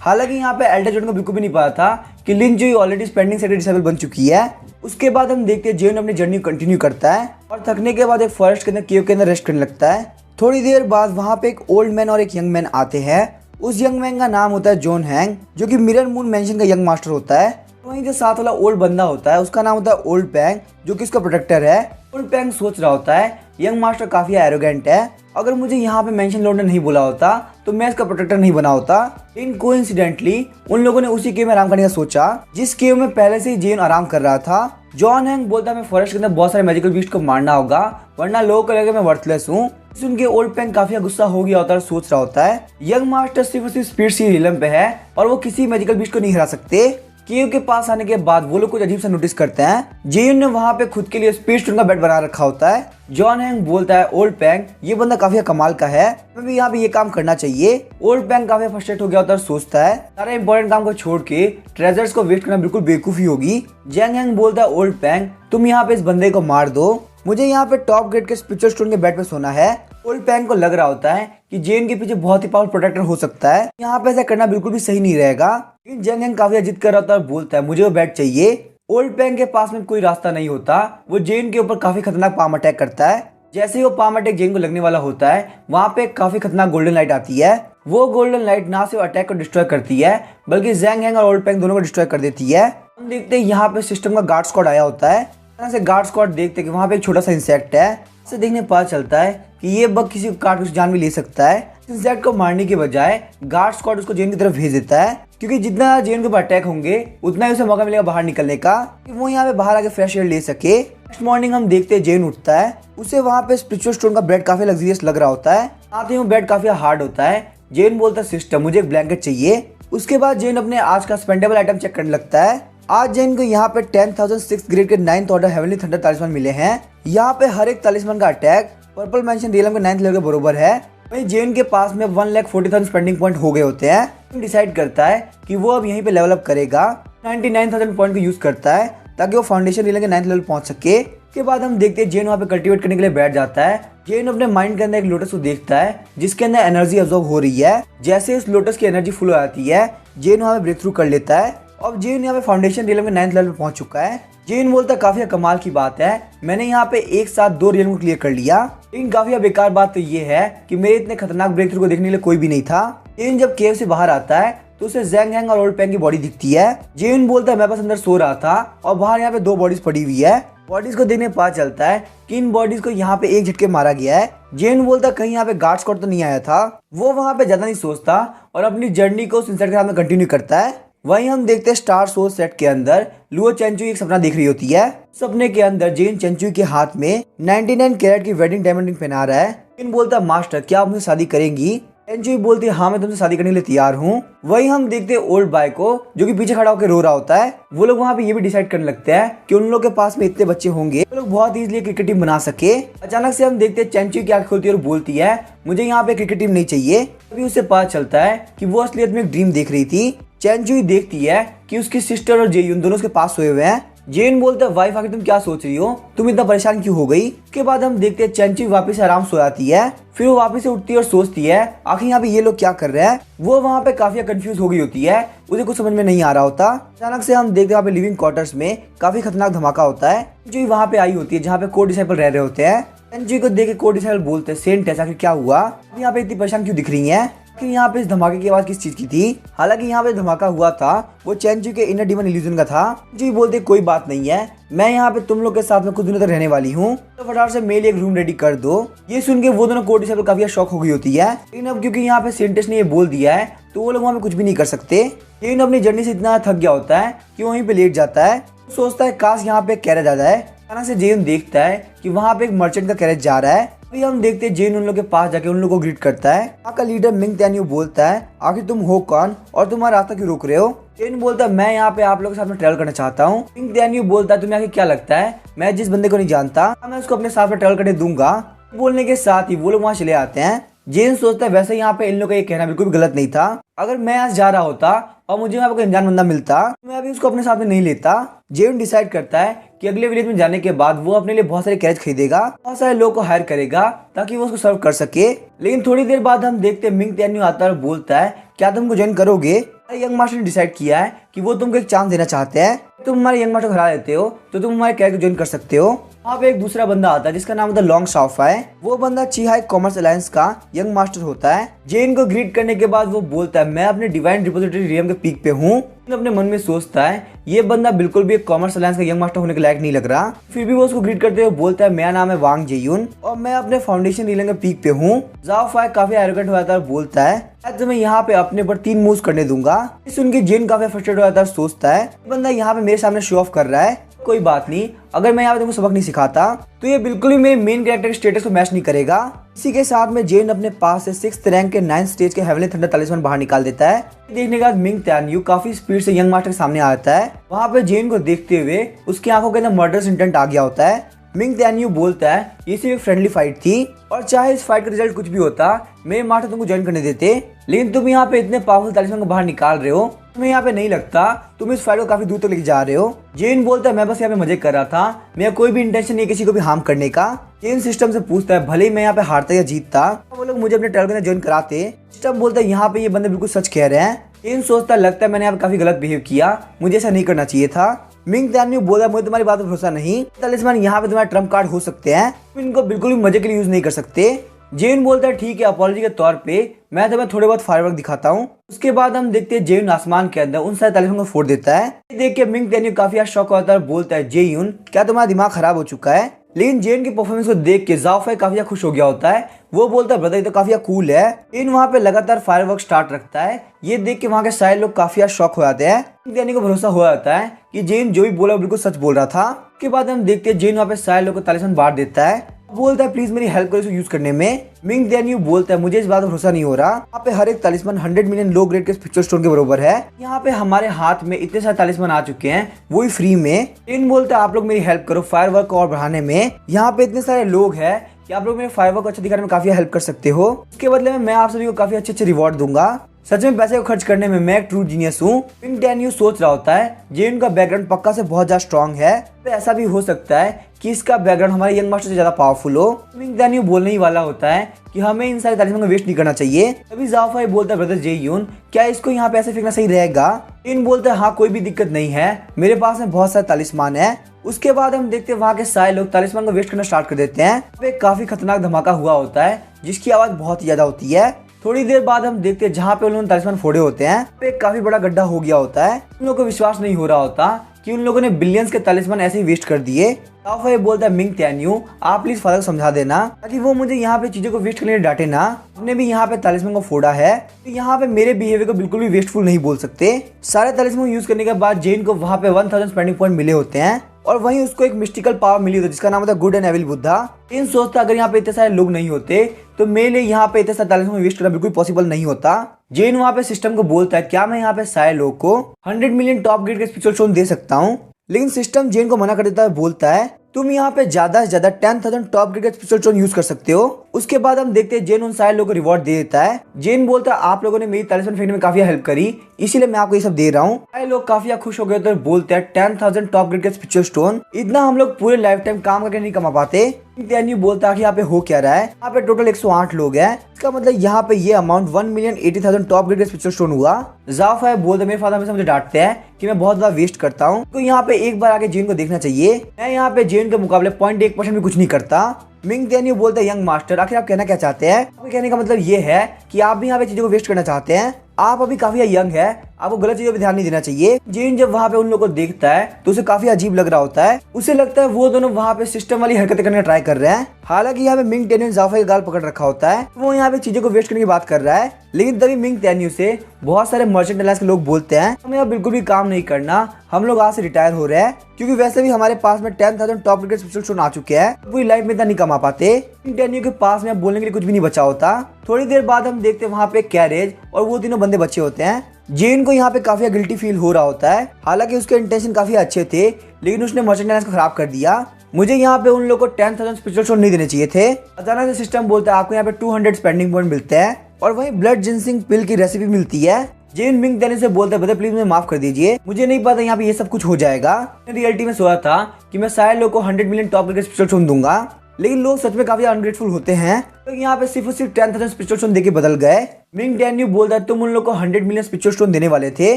हालांकि यहाँ पे एल्डर जोटन को बिल्कुल भी नहीं पता था कि लिन चुई ऑलरेडी स्पेंडिंग सेट डिसेबल बन चुकी है। उसके बाद हम देखते हैं जेन अपनी जर्नी कंटिन्यू करता है और थकने के बाद एक फॉरेस्ट के अंदर केव के अंदर रेस्ट करने लगता है। थोड़ी देर बाद वहाँ पे एक ओल्ड मैन और एक यंग मैन आते हैं। उस यंग मैन का नाम होता है जॉन हैंग जो कि मिरर मून मेंशन का यंग मास्टर होता है। वहीं जो साथ वाला ओल्ड बंदा होता है उसका नाम होता है ओल्ड पैंग जो कि उसका प्रोटेक्टर है। ओल्ड पैंग सोच रहा होता है यंग मास्टर काफी एरोगेंट है, अगर मुझे यहाँ पे मेंशन लॉर्ड ने नहीं बोला होता तो मैं इसका प्रोटेक्टर नहीं बना होता। इन कोइंसिडेंटली उन लोगों ने उसी केव में आराम करने का सोचा जिस केव में पहले से ही जेन आराम कर रहा था। जॉन हैंग बोलता है हमें फॉरेस्ट के अंदर बहुत सारे मैजिकल बीस्ट को मारना होगा वरना लोगों को लगेगा मैं वर्थलेस हूँ। सुन के ओल्ड पैंग काफी गुस्सा हो गया होता है और सोच रहा होता है यंग मास्टर सिर्फ और सिर्फ स्पीड सी रिलम पे है और वो किसी मैजिकल बीस्ट को नहीं हरा सकते। केव के पास आने के बाद वो लोग कुछ अजीब सा नोटिस करते हैं। जेन ने वहाँ पे खुद के लिए स्पेस स्टोन का बेड बना रखा होता है। जॉन हैंग बोलता है ओल्ड पैंग ये बंदा काफी कमाल का है, हमें भी यहाँ पे ये काम करना चाहिए। ओल्ड पैंग काफी फ्रस्ट्रेट हो गया होता है और सोचता है सारे इंपॉर्टेंट काम को छोड़ के ट्रेजर्स को वेस्ट करना बिल्कुल बेवकूफी होगी। जेन हैंग बोलता है ओल्ड पैंग तुम यहाँ पे इस बंदे को मार दो, मुझे यहाँ पे टॉप ग्रेड के स्पिरिचुअल स्टोन के बेड पे सोना है। ओल्ड पैंग को लग रहा होता है कि जेन के पीछे बहुत ही पावरफुल प्रोटेक्टर हो सकता है, यहाँ पे ऐसा करना बिल्कुल भी सही नहीं रहेगा। लेकिन जेन हैंग काफी जिद कर रहा होता है और बोलता है मुझे वो बेड चाहिए। ओल्ड पैंग के पास में कोई रास्ता नहीं होता, वो जेन के ऊपर काफी खतरनाक पाम अटैक करता है। जैसे ही वो पाम अटैक जेन को लगने वाला होता है वहाँ पे काफी खतरनाक गोल्डन लाइट आती है। वो गोल्डन लाइट ना सिर्फ अटैक को डिस्ट्रॉय करती है बल्कि जेन हैंग और ओल्ड पैंग दोनों को डिस्ट्रॉय कर देती है। हम देखते हैं यहाँ पे सिस्टम का गार्ड स्क्वाड आया होता है। से गार्ड स्क्वाड देखते कि वहाँ पे एक छोटा सा इंसेक्ट है। इसे देखने पता चलता है कि ये बग किसी को काट कुछ जान भी ले सकता है। इंसेक्ट को मारने के बजाय गार्ड स्क्वाड उसको जेन की तरफ भेज देता है क्योंकि जितना जेन के ऊपर अटैक होंगे उतना ही उसे मौका मिलेगा बाहर निकलने का कि वो यहाँ पे बाहर आके फ्रेश एयर ले सके। नेक्स्ट मॉर्निंग हम देखते हैं जेन उठता है, उसे वहाँ पे स्पिरिचुअल स्टोन का बेड काफी लग्जरियस लग रहा होता है, साथ ही वो बेड काफी हार्ड होता है। जेन बोलता है सिस्टम मुझे एक ब्लैंकेट चाहिए। उसके बाद जेन अपने आज का स्पेंडेबल आइटम चेक करने लगता है। आज जेन को यहाँ पे 10,006 ग्रेड के 9th ऑर्डर हेवनली थंडर तालिस्मान मिले हैं। यहाँ पे हर एक तालिस्मान का अटैक पर्पल मेंशन रियलम के 9th लेवल के बराबर है। वहीं जेन के पास में 1,40,000 स्पेंडिंग पॉइंट हो गए होते हैं। डिसाइड करता है कि वो अब यहीं पे लेवल अप करेगा, 99,000 पॉइंट को यूज करता है ताकि वो फाउंडेशन रियलम के 9th लेवल पहुंच सके। के बाद हम देखते हैं जेन वहाँ पे कल्टीवेट करने के लिए बैठ जाता है। जेन अपने माइंड के अंदर एक लोटस को देखता है जिसके अंदर एनर्जी अब्सॉर्ब हो रही है। जैसे उस लोटस की एनर्जी फुल हो जाती है जेन वहाँ पे ब्रेक थ्रू कर लेता है। अब जेन यहाँ पे फाउंडेशन रियलम के 9th लेवल पे पहुंच चुका है। जेन बोलता है काफी कमाल की बात है, मैंने यहाँ पे एक साथ 2 रियलम को क्लियर कर लिया। लेकिन काफी बेकार बात तो ये है कि मेरे इतने खतरनाक ब्रेक थ्रू को देखने के लिए कोई भी नहीं था। जेन जब केव से बाहर आता है तो उसे जेंग हैंग और ओल्ड पैंग की बॉडी दिखती है। जेन बोलता है मैं बस अंदर सो रहा था और बाहर यहाँ पे 2 बॉडीज पड़ी हुई है। बॉडीज को देखने पता चलता है कि इन बॉडीज को यहाँ पे एक झटके मारा गया है। जेन बोलता है कहीं यहाँ पे गार्ड स्क्वाड तो नहीं आया था। वो वहाँ पे ज्यादा नहीं सोचता और अपनी जर्नी को उस इंसेक्ट के साथ में कंटिन्यू करता है। वहीं हम देखते हैं स्टार सोर्स सेट के अंदर लुओ चेंचुई एक सपना देख रही होती है। सपने के अंदर जेन चेंचुई के हाथ में 99 कैरेट की वेडिंग डायमंड रिंग पहना रहा है। जेन बोलता है मास्टर क्या आप मुझसे शादी करेंगी? चेंचुई बोलती है हाँ मैं तुमसे शादी करने के लिए तैयार हूँ। वहीं हम देखते हैं ओल्ड बॉय को जो कि पीछे खड़ा होकर रो रहा होता है। वो लोग वहाँ पे ये भी डिसाइड करने लगते हैं कि उन लोग के पास में इतने बच्चे होंगे वो लोग बहुत इजीली क्रिकेट टीम बना सके। अचानक से हम देखते हैं चेंचुई की आंख खुलती है और बोलती है मुझे यहाँ पे क्रिकेट टीम नहीं चाहिए। तभी उसे पता चलता है कि वो असलियत में एक ड्रीम देख रही थी। चेंचुई देखती है कि उसकी सिस्टर और जेयुन दोनों उसके पास सोए हुए हैं। जेन बोलता है वाइफ आखिर तुम क्या सोच रही हो, तुम इतना परेशान क्यों हो गई? उसके बाद हम देखते हैं चेंचुई वापस से आराम सो जाती है। फिर वो वापस से उठती है और सोचती है आखिर यहाँ पे ये लोग क्या कर रहे हैं। वो वहाँ पे काफी कंफ्यूज हो गई होती है, उसे कुछ समझ में नहीं आ रहा होता। अचानक से हम देखते हैं वहाँ पे लिविंग क्वार्टर्स में काफी खतरनाक धमाका होता है। चेंचुई वहाँ पे आई होती है जहाँ पे कोर डिसाइपल रह रहे होते हैं। चेंचुई को देख के कोर डिसाइपल बोलते हैं सेंट आखिर क्या हुआ, यहाँ पे इतनी परेशान क्यों दिख रही है? कि यहाँ पे इस धमाके की आवाज किस चीज की थी? हालांकि यहाँ पे धमाका हुआ था वो चेंचुई के इनर डिमन इल्यूजन का था। जी बोलते कोई बात नहीं है, मैं यहाँ पे तुम लोग के साथ में कुछ दिनों तक रहने वाली हूँ, तो फटाफट से मेरे लिए एक रूम रेडी कर दो। ये सुन के वो दोनों कोर डिसाइपल काफी शॉक हो गई होती है। लेकिन अब क्योंकि यहाँ पे सेंटेस ने ये बोल दिया है तो वो लोग वहाँ पे कुछ भी नहीं कर सकते। जेन अपनी जर्नी से इतना थक गया होता है कि वहीं पे लेट जाता है। सोचता है काश यहाँ पे कैरेज आ जाए। अचानक से जेन देखता है कि वहाँ पे एक मर्चेंट का कैरेज जा रहा है। अभी हम देखते हैं जेन उन लोग के पास जाके उन लोग को ग्रीट करता है। वहाँ का लीडर मिंग त्यान्यू बोलता है आखिर तुम हो कौन और तुम्हारा रास्ता क्यों रोक रहे हो। जेन बोलता है मैं यहाँ पे आप लोगों के साथ में ट्रैवल करना चाहता हूँ। मिंग त्यान्यू बोलता है तुम्हें आखिर क्या लगता है मैं जिस बंदे को नहीं जानता मैं उसको अपने साथ में ट्रैवल करने दूंगा। बोलने के साथ ही वो लोग वहाँ चले आते हैं। जेन सोचता है वैसे यहाँ पे इन लोगों का ये कहना बिल्कुल भी गलत नहीं था। अगर मैं आज जा रहा होता और मुझे वहाँ पे कोई अनजान बंदा मिलता तो मैं अभी उसको अपने साथ में नहीं लेता। जेन डिसाइड करता है कि अगले विलेज में जाने के बाद वो अपने लिए बहुत सारे कैरेज खरीदेगा, बहुत सारे लोगों को हायर करेगा ताकि वो उसको सर्व कर सके। लेकिन थोड़ी देर बाद हम देखते हैं मिंग त्यान्यू आता है और बोलता है क्या तुमको ज्वाइन करोगे। यंग मास्टर ने डिसाइड किया है कि वो तुमको एक चांस देना चाहते हैं। तुम हमारे यंग मास्टर को हरा देते हो तो तुम हमारे कैरेक्टर ज्वाइन कर सकते हो। वहाँ पे एक दूसरा बंदा आता है जिसका नाम होता है लॉन्ग शाओफा है। वो बंदा चीहाई कॉमर्स अलायंस का यंग मास्टर होता है। जेन को ग्रीट करने के बाद वो बोलता है मैं अपने डिवाइन रिपोजिटरी रियम के पीक पे हूँ। अपने मन में सोचता है ये बंदा बिल्कुल भी एक कॉमर्स अलायंस का यंग मास्टर होने के लायक नहीं लग रहा। फिर भी वो उसको ग्रीट करते हुए बोलता है मेरा नाम है वांग जेयुन और मैं अपने फाउंडेशन रियम के पीक पे हूँ। जाओ फाई काफी एरोगेंट हो जाता है और बोलता है तो मैं यहाँ पे अपने पर 3 मूव्स करने दूंगा। सुन के जेन काफी फ्रस्ट्रेट हो जाता है, सोचता है बंदा यहाँ पे मेरे सामने शो ऑफ कर रहा है। कोई बात नहीं, अगर मैं यहाँ पे तुमको सबक नहीं सिखाता तो ये बिल्कुल भी मेरे मेन कैरेक्टर के स्टेटस को मैच नहीं करेगा। इसी के साथ में जेन अपने पास से 6th रैंक के 9th स्टेज के हेवनली थंडर तलिस्मान बाहर निकाल देता है। देखने के बाद मिंग त्यान्यू काफी स्पीड से यंग मास्टर के सामने आता है। वहाँ पे जेन को देखते हुए उसकी आंखों के अंदर मर्डरस इंटेंट आ गया होता है। मिंग त्यान्यू बोलता है ये सिर्फ एक फ्रेंडली फाइट थी और चाहे इस फाइट का रिजल्ट कुछ भी होता मेरे मास्टर तुमको ज्वाइन करने देते, लेकिन तुम यहाँ पे इतने पावरफुल तलिस्मान को बाहर निकाल रहे हो, तुम्हें यहाँ पे नहीं लगता तुम इस फाइट को काफी दूर तक लेके जा रहे हो। जेन बोलता है मैं बस यहाँ पे मजे कर रहा था, मेरा कोई भी इंटेंशन नहीं किसी को भी हार्म करने का। जेन सिस्टम से पूछता है भले ही मैं यहाँ पे हारता या जीतता वो लोग मुझे अपने ट्रैवल के अंदर ज्वाइन कराते। सिस्टम बोलता है यहाँ पे ये बंदे बिल्कुल सच कह रहे हैं। जेन सोचता है लगता है मैंने यहाँ पे काफी गलत बिहेव किया, मुझे ऐसा नहीं करना चाहिए था। मिंग त्यान्यू बोला मुझे तुम्हारी बात पर भरोसा नहीं, तलिस्मान यहाँ पे तुम्हारे ट्रम्प कार्ड हो सकते हैं, तुम इनको बिल्कुल भी मजे के लिए यूज नहीं कर सकते। जेन बोलता है ठीक है अपॉलॉजी के तौर पे मैं तुम्हें थोड़े बहुत फायरवर्क दिखाता हूँ। उसके बाद हम देखते हैं जेन आसमान के अंदर उन सारे तलिस्मान को फोड़ देता है। देख के मिंग त्यान्यू काफी शॉक होता है और बोलता है जेयुन क्या तुम्हारा दिमाग खराब हो चुका है। लेकिन जेन की परफॉर्मेंस को देख के जाओफाई काफी खुश हो गया होता है। वो बोलता है ब्रदर ये तो काफी कूल है। इन वहाँ पे लगातार फायरवर्क स्टार्ट रखता है। ये देख के वहाँ के सारे लोग काफी शॉक हो जाते हैं। जेन को भरोसा हो जाता है कि जेन जो भी बोला बिल्कुल सच बोल रहा था। उसके बाद हम देखते हैं जेन वहाँ पे सारे लोग को तलिस्मान बांट देता है। बोलता है प्लीज मेरी हेल्प करो इसको यूज करने में। मिंग त्यान्यू बोलता है मुझे इस बात पर भरोसा नहीं हो रहा। यहाँ पे हर एक तलिस्मान 100 मिलियन लो ग्रेड के पिक्चर स्टोन के बराबर है। यहाँ पे हमारे हाथ में इतने सारे तलिस्मान आ चुके हैं वो ही फ्री में। जेन बोलता है आप लोग मेरी हेल्प करो फायरवर्क को और बढ़ाने में। यहाँ पे इतने सारे लोग हैं कि आप लोग मेरे फायरवर्क को अच्छा दिखाने में काफी हेल्प कर सकते हो। उसके बदले में मैं आप सभी को काफी अच्छे रिवॉर्ड दूंगा। सच में पैसे को खर्च करने में मैं एक ट्रू जीनियस हूँ। मिंग त्यान्यू सोच रहा होता है जेन का बैकग्राउंड पक्का से बहुत ज्यादा स्ट्रॉन्ग है, तो ऐसा भी हो सकता है कि इसका बैकग्राउंड हमारे यंग मास्टर से ज्यादा पावरफुल हो। मिंग त्यान्यू बोलने ही वाला होता है कि हमें इन सारे तलिस्मान को वेस्ट नहीं करना चाहिए। तभी जाओफाई बोलता है ब्रदर जेयुन क्या इसको यहाँ पे ऐसे फेंकना सही रहेगा। जेन बोलता है हाँ कोई भी दिक्कत नहीं है, मेरे पास में बहुत सारे तलिस्मान है। उसके बाद हम देखते हैं वहाँ के सारे लोग तलिस्मान को वेस्ट करना स्टार्ट कर देते हैं। एक काफी खतरनाक धमाका हुआ होता है जिसकी आवाज बहुत ही ज्यादा होती है। थोड़ी देर बाद हम देखते हैं जहाँ पे उन्होंने तलिस्मान फोड़े होते हैं एक काफी बड़ा गड्ढा हो गया होता है। उन लोगों को विश्वास नहीं हो रहा होता कि उन लोगों ने बिलियंस के तलिस्मान ऐसे ही वेस्ट कर दिए। जाओफाई बोलता है मिंग त्यान्यू आप प्लीज फादर को समझा देना ताकि वो मुझे यहाँ पे चीजों को वेस्ट करने डांटे ना। उसने भी यहाँ पे तलिस्मान को फोड़ा है तो यहाँ पे मेरे बिहेवियर को बिल्कुल भी वेस्टफुल नहीं बोल सकते। सारे तलिस्मान यूज करने के बाद जेन को वहाँ पे 1000 स्पेंडिंग पॉइंट मिले होते हैं और वहीं उसको एक मिस्टिकल पावर मिली होती है जिसका नाम होता है गुड एंड एविल बुद्धा। इन सोचता अगर यहाँ पे इतने सारे लोग नहीं होते तो मेरे लिए यहाँ पे इतने सारे तलिस्मान वेस्ट करना बिल्कुल पॉसिबल नहीं होता। जेन वहाँ पे सिस्टम को बोलता है क्या मैं यहाँ पे सारे लोग को 100 मिलियन टॉप ग्रेड के स्पिरिचुअल स्टोन दे सकता हूँ, लेकिन सिस्टम जेन को मना कर देता है। बोलता है तुम यहाँ पे ज्यादा से ज्यादा 10,000 टॉप ग्रेड के स्पिरिचुअल स्टोन यूज कर सकते हो। उसके बाद हम देखते हैं जेन उन सारे लोगों को रिवॉर्ड दे देता है। जेन बोलता है आप लोगों ने मेरी तलिस्मान फेंकने में काफी हेल्प करी इसीलिए मैं आपको ये सब दे रहा हूँ। सारे लोग काफी खुश हो गए तो बोलते हैं 10,000 टॉप ग्रेड के स्पिरिचुअल स्टोन इतना हम लोग पूरे लाइफ टाइम काम करके नहीं कमा पाते। त्यान्यू बोलता है कि यहाँ पे हो क्या रहा है, यहाँ पे टोटल 108 लोग हैं, इसका मतलब यहाँ पे ये अमाउंट 1,80,000 टॉप ग्रेड के स्पिरिचुअल स्टोन हुआ। जाओफाई बोलते मेरे फादर हमेशा मुझे डांटते हैं कि मैं बहुत ज्यादा वेस्ट करता हूँ, तो यहाँ पे एक बार आके जेन को देखना चाहिए। मैं यहाँ पे जेन के मुकाबले 0.1% भी कुछ नहीं करता। मिंग त्यान्यू बोलता है यंग मास्टर आखिर आप कहना क्या चाहते हैं। आपके कहने का मतलब ये है कि आप भी यहाँ पे चीजों को वेस्ट करना चाहते हैं। आप अभी काफी यंग है, आपको गलत चीजों पे ध्यान नहीं देना चाहिए। जेन जब वहाँ पे उन लोगों को देखता है तो उसे काफी अजीब लग रहा होता है। उसे लगता है वो दोनों वहाँ पे सिस्टम वाली हरकतें करने का ट्राई कर रहे हैं। हालांकि यहाँ पे मिंग टेन्यू जाओफाई का गाल पकड़ रखा होता है, वो यहाँ पे चीजों को वेस्ट करने की बात कर रहा है। लेकिन तभी मिंग टेन्यू से बहुत सारे मर्चेंट अलायंस के लोग बोलते हैं हमें अब बिल्कुल भी काम नहीं करना, हम लोग आज से रिटायर हो रहे हैं, क्योंकि वैसे भी हमारे पास में 10,000 टॉप क्रिकेट स्पेशल स्टोन आ चुके हैं, पूरी लाइफ में इतना नहीं कमा पाते। मिंग टेन्यू के पास में अब बोलने के लिए कुछ भी नहीं बचा होता। थोड़ी देर बाद हम देखते हैं वहाँ पे कैरेज और वो तीनों बंदे बच्चे होते हैं। जेन को यहाँ पे काफी गिल्टी फील हो रहा होता है। हालांकि उसके इंटेंशन काफी अच्छे थे, लेकिन उसने मर्चेंट अलायंस को खराब कर दिया। मुझे यहाँ पे उन लोगों को 10,000 स्पेशल स्टोन नहीं देने चाहिए थे। अचानक से सिस्टम बोलता है आपको यहाँ पे 200 स्पेंडिंग पॉइंट मिलते हैं और वहीं ब्लड जिनसिंग पिल की रेसिपी मिलती है। जेन मिंग टेन्यू से बोलता है प्लीज मुझे माफ कर दीजिए, मुझे नहीं पता यहाँ पे ये सब कुछ हो जाएगा। रियलिटी में सोचा था कि मैं सारे लोगों को 100 million top cricket special stone दूंगा, लेकिन लोग सच में काफी अनग्रेटफुल होते हैं। तो यहाँ पे सिर्फ और सिर्फ 10,000 स्पेशल स्टोन देके बदल गए। मिंग टेन्यू बोलता है तुम उन लोग को 100 मिलियन स्पेशल स्टोन देने वाले थे,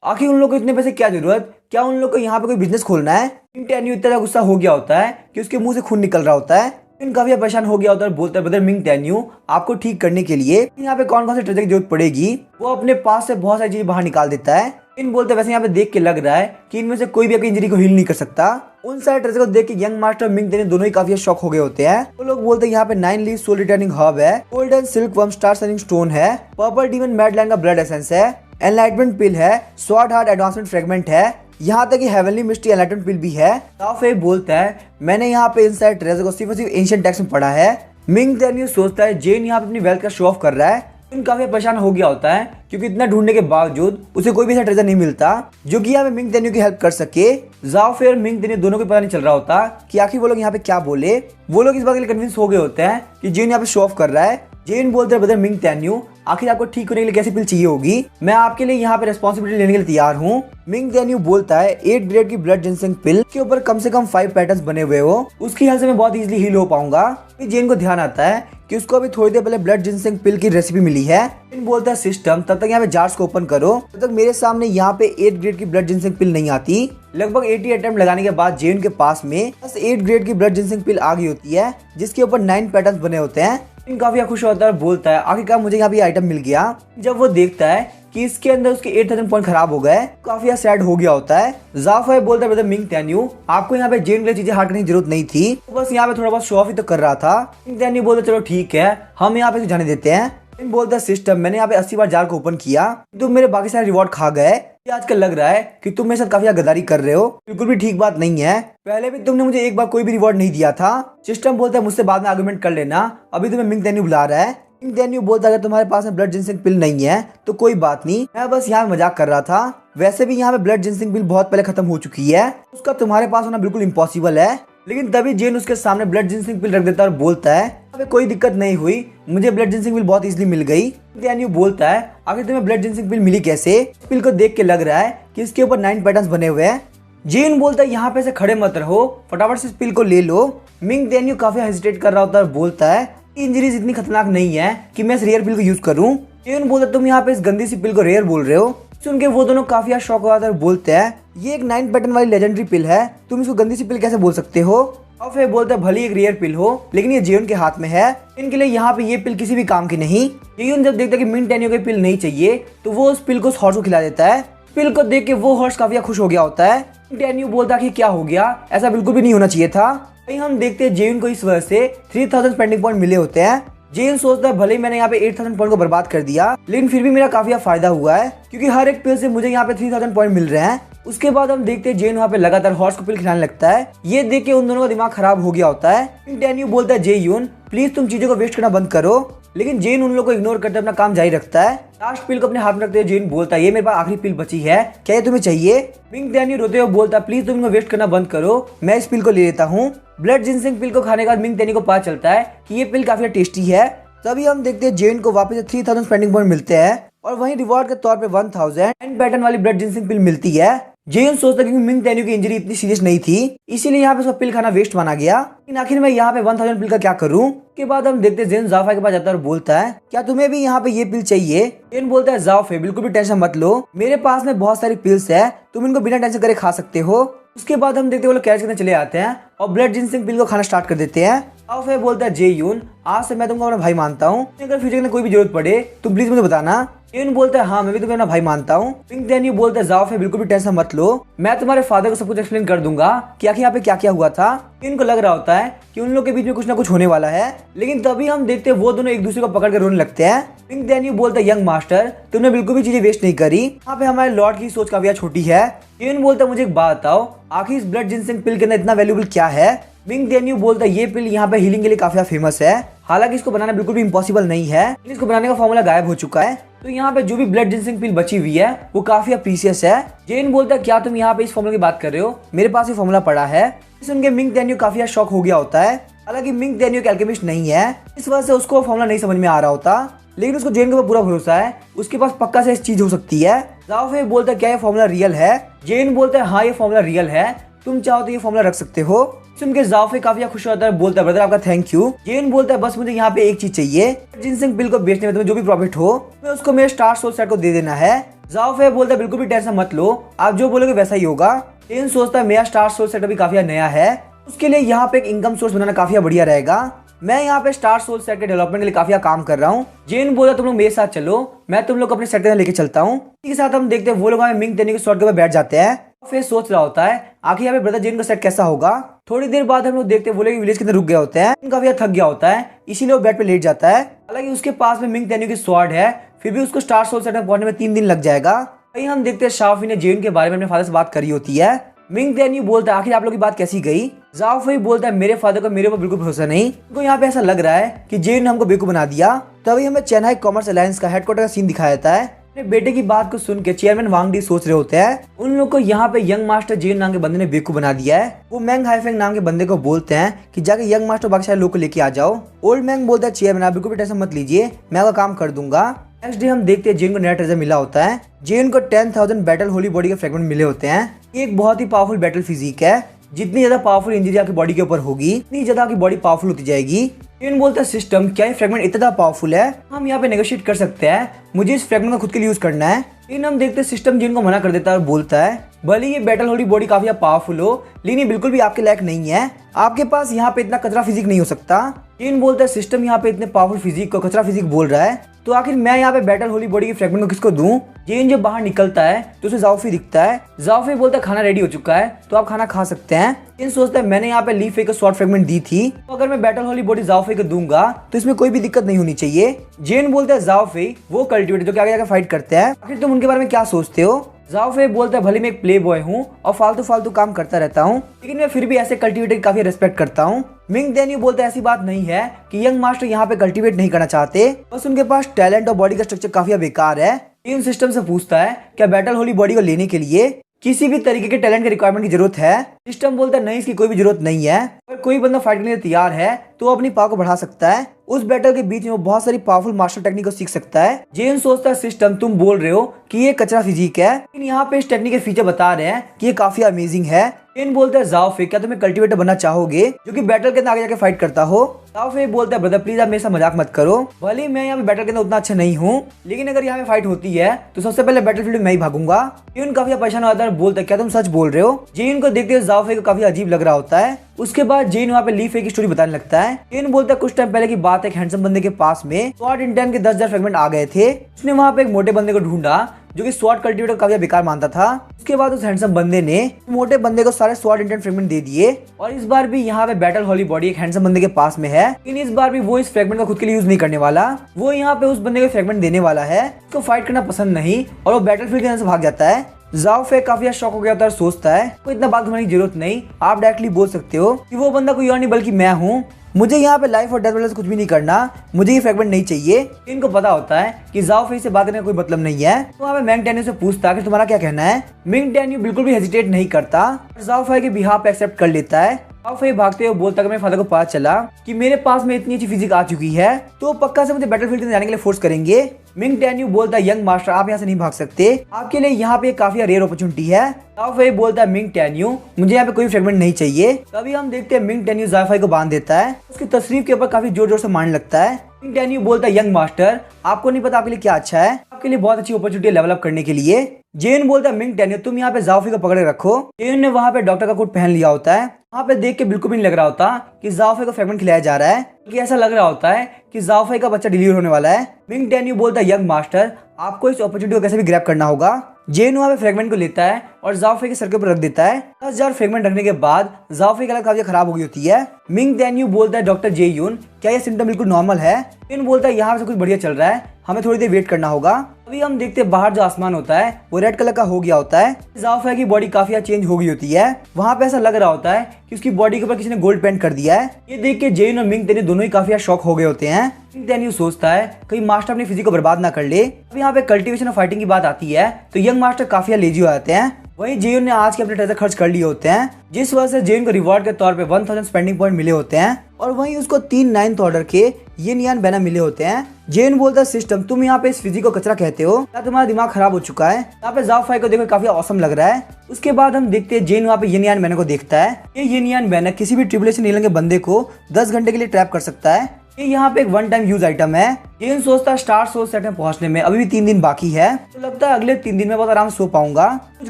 आखिर उन लोग को इतने पैसे क्या जरूरत, क्या उन लोग को यहाँ पे कोई बिजनेस खोलना है। मिंग टेन्यू इतना गुस्सा हो गया होता है कि उसके मुंह से खून निकल रहा होता है। काफी परेशान हो गया होता है और बोलता है ब्रदर मिंग टेन्यू आपको ठीक करने के लिए यहाँ पे कौन कौन से ट्रेजर की जरूरत पड़ेगी। वो अपने पास से बहुत सारी चीजें बाहर निकाल देता है। इन बोलते वैसे यहाँ पे देख के लग रहा है कि इनमें से कोई भी अपनी इंजरी को हील नहीं कर सकता। उन सारे ट्रेजर को देख के यंग मास्टर मिंग टेन्यू दोनों ही काफी शॉक हो गए होते हैं। वो लोग बोलते हैं यहाँ पे 9 लीफ सोल रिटर्निंग हर्ब है, golden silkworm star sunning stone है, पर्पल डीमन मैडलैंड का ब्लड एसेंस है, एनलाइटमेंट पिल है, स्वॉर्ड हार्ट एडवांसमेंट फ्रेगमेंट है, यहाँ तक कि हेवनली मिस्ट्री एनलाइटमेंट पिल भी है। जाओफाई बोलता है मैंने यहाँ पे इन सारे ट्रेजर को सिर्फ एंशिएंट टेक्स्ट में पढ़ा है। मिंग टेन्यू सोचता है जेन यहाँ पे अपनी वेल्थ का शो ऑफ कर रहा है। काफी परेशान हो गया होता है क्योंकि इतना ढूंढने के बावजूद उसे कोई भी ऐसा ट्रेजर नहीं मिलता जो कि यहाँ पे मिंग टेन्यू की हेल्प कर सके। जाओफाई और मिंग टेन्यू दोनों को पता नहीं चल रहा होता कि आखिर वो लोग यहाँ पे क्या बोले। वो लोग इस बात के लिए कन्विंस हो गए होते हैं कि जेन यहाँ पे शो ऑफ कर रहा है। जेन बोलते हैं ब्रदर मिंग टेन्यू आखिर आपको ठीक होने के लिए कैसी पिल चाहिए होगी, मैं आपके लिए यहाँ पे रेस्पॉन्सिबिलिटी लेने के लिए तैयार हूँ। मिंग टेन्यू बोलता है 8 ग्रेड की ब्लड जिनसिंग पिल के ऊपर कम से कम 5 पैटर्न्स बने हुए हो, उसकी हेल्प से मैं बहुत इजीली हील हो पाऊंगा। जेन को ध्यान आता है कि उसको अभी थोड़ी देर पहले ब्लड जिनसिंग पिल की रेसिपी मिली है। जेन बोलता है सिस्टम तब तक यहाँ पे जार्स को ओपन करो, तब तक मेरे सामने यहाँ पे 8 ग्रेड की ब्लड जिनसिंग पिल नहीं आती। लगभग 80 अटेम्प्ट लगाने के बाद जेन के पास में बस 8 ग्रेड की ब्लड जिनसिंग पिल आ गई होती है, जिसके ऊपर 9 पैटर्न्स बने होते हैं। काफी खुश होता है और बोलता है आखिरकार मुझे यहाँ पे आइटम मिल गया। जब वो देखता है कि इसके अंदर उसके 8,000 पॉइंट खराब हो गए, काफी सैड हो गया होता है। जाओफाई बोलता है ब्रदर मिंग टेन्यू आपको यहाँ पे जेन के लिए चीजें हार्ड करने की जरूरत नहीं थी, तो बस यहाँ पे थोड़ा बहुत शो ऑफ ही तो कर रहा था। मिंग टेन्यू बोलता चलो ठीक है हम यहाँ पे जाने देते हैं। बोलता है सिस्टम मैंने यहाँ पे 80 बार जार को ओपन किया, तुम मेरे बाकी सारे रिवॉर्ड खा गए, ये आजकल लग रहा है कि तुम मेरे साथ काफी गद्दारी कर रहे हो, बिल्कुल भी ठीक बात नहीं है। पहले भी तुमने मुझे एक बार कोई भी रिवॉर्ड नहीं दिया था। सिस्टम बोलता है मुझसे बाद में आर्गुमेंट कर लेना, अभी तुम्हें मिंग टेन्यू बुला रहा है। मिंग टेन्यू बोलता है अगर तुम्हारे पास में ब्लड जिनसिंग पिल नहीं है तो कोई बात नहीं, मैं बस यहाँ मजाक कर रहा था, वैसे भी यहाँ पे ब्लड जिनसिंग पिल बहुत पहले खत्म हो चुकी है, उसका तुम्हारे पास होना बिल्कुल इम्पॉसिबल है। लेकिन तभी जेन उसके सामने ब्लड जिनसिंग पिल रख देता है और बोलता है अबे कोई दिक्कत नहीं हुई, मुझे ब्लड जिनसिंग पिल बहुत इजीली मिल गई। टेन्यू बोलता है आखिर तुम्हें ब्लड जिनसिंग पिल मिली कैसे? पिल को देख के लग रहा है कि इसके ऊपर 9 पैटर्न्स बने हुए हैं। जेन बोलता है यहाँ पे से खड़े मत रहो, फटाफट से इस पिल को ले लो। मिंग टेन्यू काफी हेजिटेट कर रहा होता है और बोलता है इंजरीज इतनी खतरनाक नहीं है कि मैं इस रेयर पिल को यूज करूं। जेन बोलता है तुम यहाँ पे इस गंदी सी पिल को रेयर बोल रहे हो। सुन के वो दोनों काफी शॉक हो जाते हैं और बोलते हैं ये एक 9 पैटर्न वाली लेजेंडरी पिल है, तुम इसको गंदी सी पिल कैसे बोल सकते हो? और फिर बोलता है भली एक रेयर पिल हो लेकिन ये जेन के हाथ में है, इनके लिए यहाँ पे ये पिल किसी भी काम की नहीं। जेन जब देखता है कि मिंग टेन्यू की पिल नहीं चाहिए तो वो उस पिल को उस हॉर्स को खिला देता है। पिल को देख के वो हॉर्स काफी खुश हो गया होता है। मिंग टेन्यू बोलता है कि क्या हो गया, ऐसा बिल्कुल भी नहीं होना चाहिए था। वहीं हम देखते हैं जेन को इस वजह से 3000 स्पेंडिंग पॉइंट मिले होते हैं। जेन सोचता है भले ही मैंने यहाँ पे 8000 पॉइंट को बर्बाद कर दिया, लेकिन फिर भी मेरा काफी फायदा हुआ है क्योंकि हर एक पिल से मुझे यहाँ पे 3000 पॉइंट मिल रहे हैं। उसके बाद हम देखते हैं जेन वहाँ पे लगातार हॉर्स को पिल खिलाने लगता है। ये देख के उन दोनों का दिमाग खराब हो गया होता है। मिंग टेन्यू बोलता है जे यून प्लीज तुम चीजों को वेस्ट करना बंद करो, लेकिन जेन उन लोगों को इग्नोर करते अपना काम जारी रखता है। लास्ट पिल को अपने हाथ में रखते हुए जेन बोलता है ये मेरे पास आखिरी पिल बची है, क्या ये तुम्हें चाहिए? मिंग टेन्यू रोते हुए बोलता है प्लीज तुम इनको वेस्ट करना बंद करो, मैं इस पिल को ले लेता हूँ। ब्लड जिनसिंग पिल को खाने के बाद मिंग टेन्यू को पता चलता है कि ये पिल काफी टेस्टी है। तभी हम देखते हैं जेन को वापस 3000 स्पेंडिंग पॉइंट मिलते हैं और वहीं रिवॉर्ड के तौर पे 1000 पैटर्न वाली ब्लड जिनसिंग पिल मिलती है। जेन सोचता है कि मिंग टेन्यू की इंजरी इतनी सीरियस नहीं थी, इसीलिए यहाँ पे उसका पिल खाना वेस्ट माना गया। लेकिन आखिर मैं यहाँ पे 1000 पिल का क्या करूँ? के बाद हम देखते हैं जेन जाओफाई के पास जाता है और बोलता है क्या तुम्हें भी यहाँ पे ये पिल चाहिए? जेन बोलता है जाओफाई बिल्कुल भी टेंशन मत लो, मेरे पास में बहुत सारी पिल्स है, तुम इनको बिना टेंशन करे खा सकते हो। उसके बाद हम देखते हैं वो लोग कैच करने चले आते हैं और ब्लड जिनसिंग पिल को खाना स्टार्ट कर देते हैं। जाओफे बोलता है जे यून, आज से मैं तुमको अपना भाई मानता हूँ, अगर फ्यूचर में कोई भी जरूरत पड़े तो प्लीज मुझे बताना। जेन बोलता है हाँ मैं भी तुम्हें अपना भाई मानता हूँ। पिंक देन यू बोलता है जाओफे बिल्कुल भी टेंशन मत लो, मैं तुम्हारे फादर को सब कुछ एक्सप्लेन कर दूंगा कि आखिर यहाँ पे क्या क्या हुआ था। इनको लग रहा होता है कि उन लोग के बीच में कुछ ना कुछ होने वाला है, लेकिन तभी हम देखते हैं वो दोनों एक दूसरे को पकड़ कर रोने लगते हैं। पिंक देन यू बोलता है यंग मास्टर तुमने बिल्कुल भी चीजें वेस्ट नहीं करी, यहाँ पे हमारे लॉर्ड की सोच काफी छोटी है। जेन बोलता है मुझे एक बात बताओ, आखिर इस ब्लड जिनसिंग पिल के अंदर इतना वैल्यूबल क्या है। पिंक देन यू बोलता है ये पिल यहाँ पे हीलिंग के लिए काफी फेमस है, हालांकि इसको बनाना बिल्कुल भी इम्पॉसिबल नहीं है, इसको बनाने का फॉर्मूला गायब हो चुका है, तो यहाँ पे जो भी ब्लड जिनसिंग पिल बची हुई है वो काफी प्रीशियस है। जेन बोलता है क्या तुम यहाँ पे इस फॉर्मूला की बात कर रहे हो, मेरे पास ये फॉर्मूला पड़ा है। सुन के मिंग देन यू काफी शॉक हो गया होता है, हालांकि मिंग देन यू एक एल्केमिस्ट नहीं है, इस वजह से उसको फॉर्मूला नहीं समझ में आ रहा होता, लेकिन उसको जेन के ऊपर पूरा भरोसा है, उसके पास पक्का से इस चीज हो सकती है। जाओफे बोलता है क्या ये फॉर्मूला रियल है। जेन बोलता है हाँ ये फॉर्मूला रियल है, तुम चाहो तो ये फॉर्मूला रख सकते हो। सुन के जाओफे काफी खुश होता है, बोलता है ब्रदर आपका थैंक यू। जेन बोलता है बस मुझे यहाँ पे एक चीज चाहिए, जिनसिंग पिल को बेचने में तुम्हें जो भी प्रॉफिट हो मैं उसको मेरे स्टार सोल सेट को दे देना है। जाओफे बोलता है बिल्कुल भी टेंशन मत लो, आप जो बोलोगे वैसा ही होगा। जेन सोचता है मेरा स्टार सोल सेट अभी काफी नया है, उसके लिए यहाँ पे एक इनकम सोर्स बनाना काफी बढ़िया रहेगा, मैं यहाँ पे स्टार सोल सेट के डेवलपमेंट के लिए काफी काम कर रहा हूँ। जेन बोला तुम लोग मेरे साथ चलो, मैं तुम लोग अपने सेट के अंदर लेके चलता हूँ। इसी के साथ हम देखते हैं वो लोग हमें मिंग देने के शॉट के ऊपर बैठ जाते हैं, फिर सोच रहा होता है आखिर यहाँ पे ब्रदर जेन का सेट कैसा होगा। थोड़ी देर बाद हम लोग देखते हैं वो लोग विलेज के अंदर रुक गए होते हैं, काफी थक गया होता है, इसीलिए वो बेड पे लेट जाता है। हालांकि उसके पास में मिंग देने की स्वॉर्ड है, फिर भी उसको स्टार सोल सेट में पहुंचने में 3 दिन लग जाएगा। वहीं हम देखते हैं शाओफी ने जेन के बारे में अपने फादर से बात करी होती है। मिंग देन यू बोलता है आखिर आप लोग की बात कैसी गई। जाओफे बोलता है मेरे फादर को मेरे ऊपर बिल्कुल भरोसा नहीं, उनको यहाँ पे ऐसा लग रहा है कि जेन ने हमको बेवकूफ बना दिया। तभी हमें चेन्नई कॉमर्स अलायंस का हेडक्वार्टर का सीन दिखाया जाता है। अपने बेटे की बात को सुन के चेयरमैन वांग डी सोच रहे होते हैं उन लोग को यहाँ पे यंग मास्टर जेन नाम के बंदे ने बेवकूफ बना दिया है। वो मैंग हाइफेंग नाम के बंदे को बोलते हैं कि जाके यंग मास्टर बाकी सारे लोग को लेके आ जाओ। ओल्ड मैंग बोलता है चेयरमैन आप बिल्कुल भी टेंशन मत लीजिए, मैं आपका काम कर दूंगा। नेक्स्ट डे हम देखते हैं जेन को नया ट्रेजर मिला होता है। जेन को 10,000 बैटल होली बॉडी के फ्रेगमेंट मिले होते हैं। ये एक बहुत ही पावरफुल बैटल फिजिक है, जितनी ज्यादा पावरफुल इंजरी आपकी बॉडी के ऊपर होगी इतनी ज्यादा आपकी बॉडी पावरफुल होती जाएगी। जेन बोलता है सिस्टम क्या ये फ्रेगमेंट इतना ज्यादा पावरफुल है, हम यहाँ पे नेगोशिएट कर सकते हैं, मुझे इस फ्रेगमेंट को खुद के लिए यूज करना है। लेकिन हम देखते हैं सिस्टम जेन को मना कर देता है और बोलता है भले ये बैटल होली बॉडी काफी पावरफुल हो, लेकिन ये बिल्कुल भी आपके लायक नहीं है, आपके पास यहाँ पे इतना कचरा फिजिक नहीं हो सकता। जेन बोलता है सिस्टम यहाँ पे इतने पावरफुल फिजिक को कचरा फिजिक बोल रहा है, तो आखिर मैं यहाँ पे बैटल होली बॉडी के फ्रेगमेंट को किसको दूं। जेन जब बाहर निकलता है तो उसे जाओफी दिखता है। जाओफी बोलता है खाना रेडी हो चुका है तो आप खाना खा सकते हैं। जेन सोचता है मैंने यहाँ पे लीफ को शॉर्ट फ्रेगमेंट दी थी, तो अगर मैं बैटल होली बॉडी जाओफी को दूंगा तो इसमें कोई भी दिक्कत नहीं होनी चाहिए। जेन बोलता है जाओफी वो कल्टिवेटर जो कि आगे जाकर फाइट करते हैं, आखिर तुम उनके बारे में क्या सोचते हो। जाओफे बोलता है भले मैं एक प्ले बॉय हूँ और फालतू फालतू काम करता रहता हूँ, लेकिन मैं फिर भी ऐसे कल्टिवेटर की काफी रिस्पेक्ट करता हूँ। मिंग देन यू बोलता है ऐसी बात नहीं है कि यंग मास्टर यहाँ पे कल्टिवेट नहीं करना चाहते, बस उनके पास टैलेंट और बॉडी का स्ट्रक्चर काफी बेकार है। टीम सिस्टम से पूछता है क्या बैटल होली बॉडी को लेने के लिए किसी भी तरीके के टैलेंट के रिक्वायरमेंट की जरूरत है। सिस्टम बोलता है नहीं इसकी कोई भी जरूरत नहीं है, अगर कोई बंदा फाइट करने के लिए तैयार है तो वो अपनी पावर को बढ़ा सकता है, उस बैटल के बीच में वो बहुत सारी पावरफुल मार्शल टेक्निक को सीख सकता है। जेन सोचता है सिस्टम तुम बोल रहे हो कि ये कचरा फिजिक है, लेकिन यहाँ पे इस टेक्निक के फीचर बता रहे हैं कि ये काफी अमेजिंग है। जेन बोलता है जाओफे क्या तुम्हें कल्टिवेटर बनना चाहोगे जो कि बैटल के अंदर आगे जाके फाइट करता हो। जाओफे बोलता है ब्रदर प्लीज आप मेरे साथ मजाक मत करो, भले मैं यहाँ पे बैटल के अंदर उतना अच्छा नहीं हूँ, लेकिन अगर यहाँ पे फाइट होती है तो सबसे पहले बैटलफील्ड में मैं ही भागूंगा। जेन काफी परेशान होता है, बोलता है क्या तुम सच बोल रहे हो। जेन को देखते हुए जाओफे को काफी अजीब लग रहा होता है। उसके बाद जेन वहाँ पे लीफ की स्टोरी बताने लगता है। जेन बोलता है कुछ टाइम पहले की बात, एक हैंडसम बंदे के पास में स्वॉर्ड इंटेन के 10,000 फ्रेगमेंट आ गए थे। उसने वहाँ पे एक मोटे बंदे को ढूंढा जो कि स्वॉर्ड कल्टिवेटर काफी बेकार मानता था। उसके बाद उस हैंडसम बंदे ने मोटे बंदे को सारे स्वॉर्ड इंटेंट फ्रेगमेंट दे दिए और इस बार भी यहाँ पे बैटल होली बॉडी एक हैंडसम बंदे के पास में है, लेकिन इस बार भी वो इस फ्रेगमेंट का खुद के लिए यूज नहीं करने वाला, वो यहाँ पे उस बंदे को फ्रेगमेंट देने वाला है। उसको फाइट करना पसंद नहीं और वो बैटलफील्ड के अंदर से भाग जाता है। जाओफे काफी शॉक हो गया था और सोचता है कोई इतना बात करने की जरूरत नहीं, आप डायरेक्टली बोल सकते हो कि वो बंदा कोई और नहीं बल्कि मैं हूँ, मुझे यहाँ पे लाइफ और डेथ वाले से कुछ भी नहीं करना, मुझे ये फ्रेगमेंट नहीं चाहिए। इनको पता होता है कि जाओफे से बात करने का कोई मतलब नहीं है, तो वहाँ पे मैंग टैन्यू से पूछता है कि तुम्हारा क्या कहना है। मिंग टैन्यू बिल्कुल भी हेजिटेट नहीं करता, जाओफे के बिहाफ पे एक्सेप्ट कर लेता है। जाओफे भागते हुए बोलता है मेरे फादर को पता चला कि मेरे पास में इतनी अच्छी फिजिक आ चुकी है तो पक्का से मुझे बैटलफील्ड में जाने के लिए फोर्स करेंगे। मिंग टैन्यू बोलता है यंग मास्टर आप यहाँ से नहीं भाग सकते, आपके लिए यहाँ पे काफी रेयर अपॉर्चुनिटी है। जाओफे बोलता है मिंग टैन्यू मुझे यहाँ पे कोई फ्रेगमेंट नहीं चाहिए। तभी हम देखते हैं मिंग टैन्यू जाओफे को बांध देता है, उसकी तशरीफ के ऊपर काफी जोर जोर से मारने लगता है। मिंग टैन्यू बोलता है यंग मास्टर आपको नहीं पता आपके लिए क्या अच्छा है, आपके लिए बहुत अच्छी अपॉर्चुनिटी लेवल अप करने के लिए। जेन बोलता है मिंग टेन्यू तुम यहाँ पे जाओफी को पकड़े रखो। जेन ने वहाँ पे डॉक्टर का कोट पहन लिया होता है। वहाँ पे देख के बिल्कुल भी नहीं लग रहा होता कि जाओफी को फ्रेगमेंट खिलाया जा रहा है, क्योंकि ऐसा लग रहा होता है कि जाओफी का बच्चा डिलीवर होने वाला है। मिंग टेन्यू बोलता है यंग मास्टर आपको इस अपॉर्चुनिटी को कैसे भी ग्रैब करना होगा। जेन वहाँ पे फ्रेगमेंट को लेता है और जाओफी के सर के ऊपर रख देता है। 10,000 फ्रेगमेंट रखने के बाद जाओफी की हालत काफी खराब हो गई होती है। मिंग टेन्यू बोलता है डॉक्टर जे यून क्या ये सिम्टम बिल्कुल नॉर्मल है। जेन बोलता है यहाँ से कुछ बढ़िया चल रहा है, हमें थोड़ी देर वेट करना होगा। अभी हम देखते हैं बाहर जो आसमान होता है वो रेड कलर का हो गया होता है। जाओफी की बॉडी काफी चेंज हो गई होती है। वहाँ पे ऐसा लग रहा होता है कि उसकी बॉडी के ऊपर किसी ने गोल्ड पेंट कर दिया है। ये देख के जेन और मिंग टेन्यू दोनों ही काफी शॉक हो गए होते हैं। मिंग टेन्यू सोचता है कहीं मास्टर अपनी फिजिक को बर्बाद ना कर ले। अब यहाँ पे कल्टीवेशन और फाइटिंग की बात आती है तो यंग मास्टर काफी लेजी हो जाते हैं। वहीं जेन ने आज के अपने ट्रेजर खर्च कर लिए होते हैं, जिस वजह से जेन को रिवॉर्ड के तौर पे 1000 स्पेंडिंग पॉइंट मिले होते हैं और वहीं उसको 3 9th ऑर्डर के यिन यान बैनर मिले होते हैं। जेन बोलता है सिस्टम तुम यहाँ पे इस फिजिक को कचरा कहते हो क्या तुम्हारा दिमाग खराब हो चुका है। यहाँ पे जाओफी को देखो काफी औसम लग रहा है। उसके बाद हम देखते हैं जेन वहाँ पे यिन यान बैनर को देखता है। ये यिन यान बैनर किसी भी ट्रिबुलेशन एलियन के बंदे को 10 घंटे के लिए ट्रैप कर सकता है। ये यहाँ पे एक वन टाइम यूज आइटम है। जेन सोचता है स्टार सोर्स सेट में पहुंचने में अभी भी 3 दिन बाकी है, तो लगता है अगले 3 दिन में बहुत आराम से सो पाऊंगा। कुछ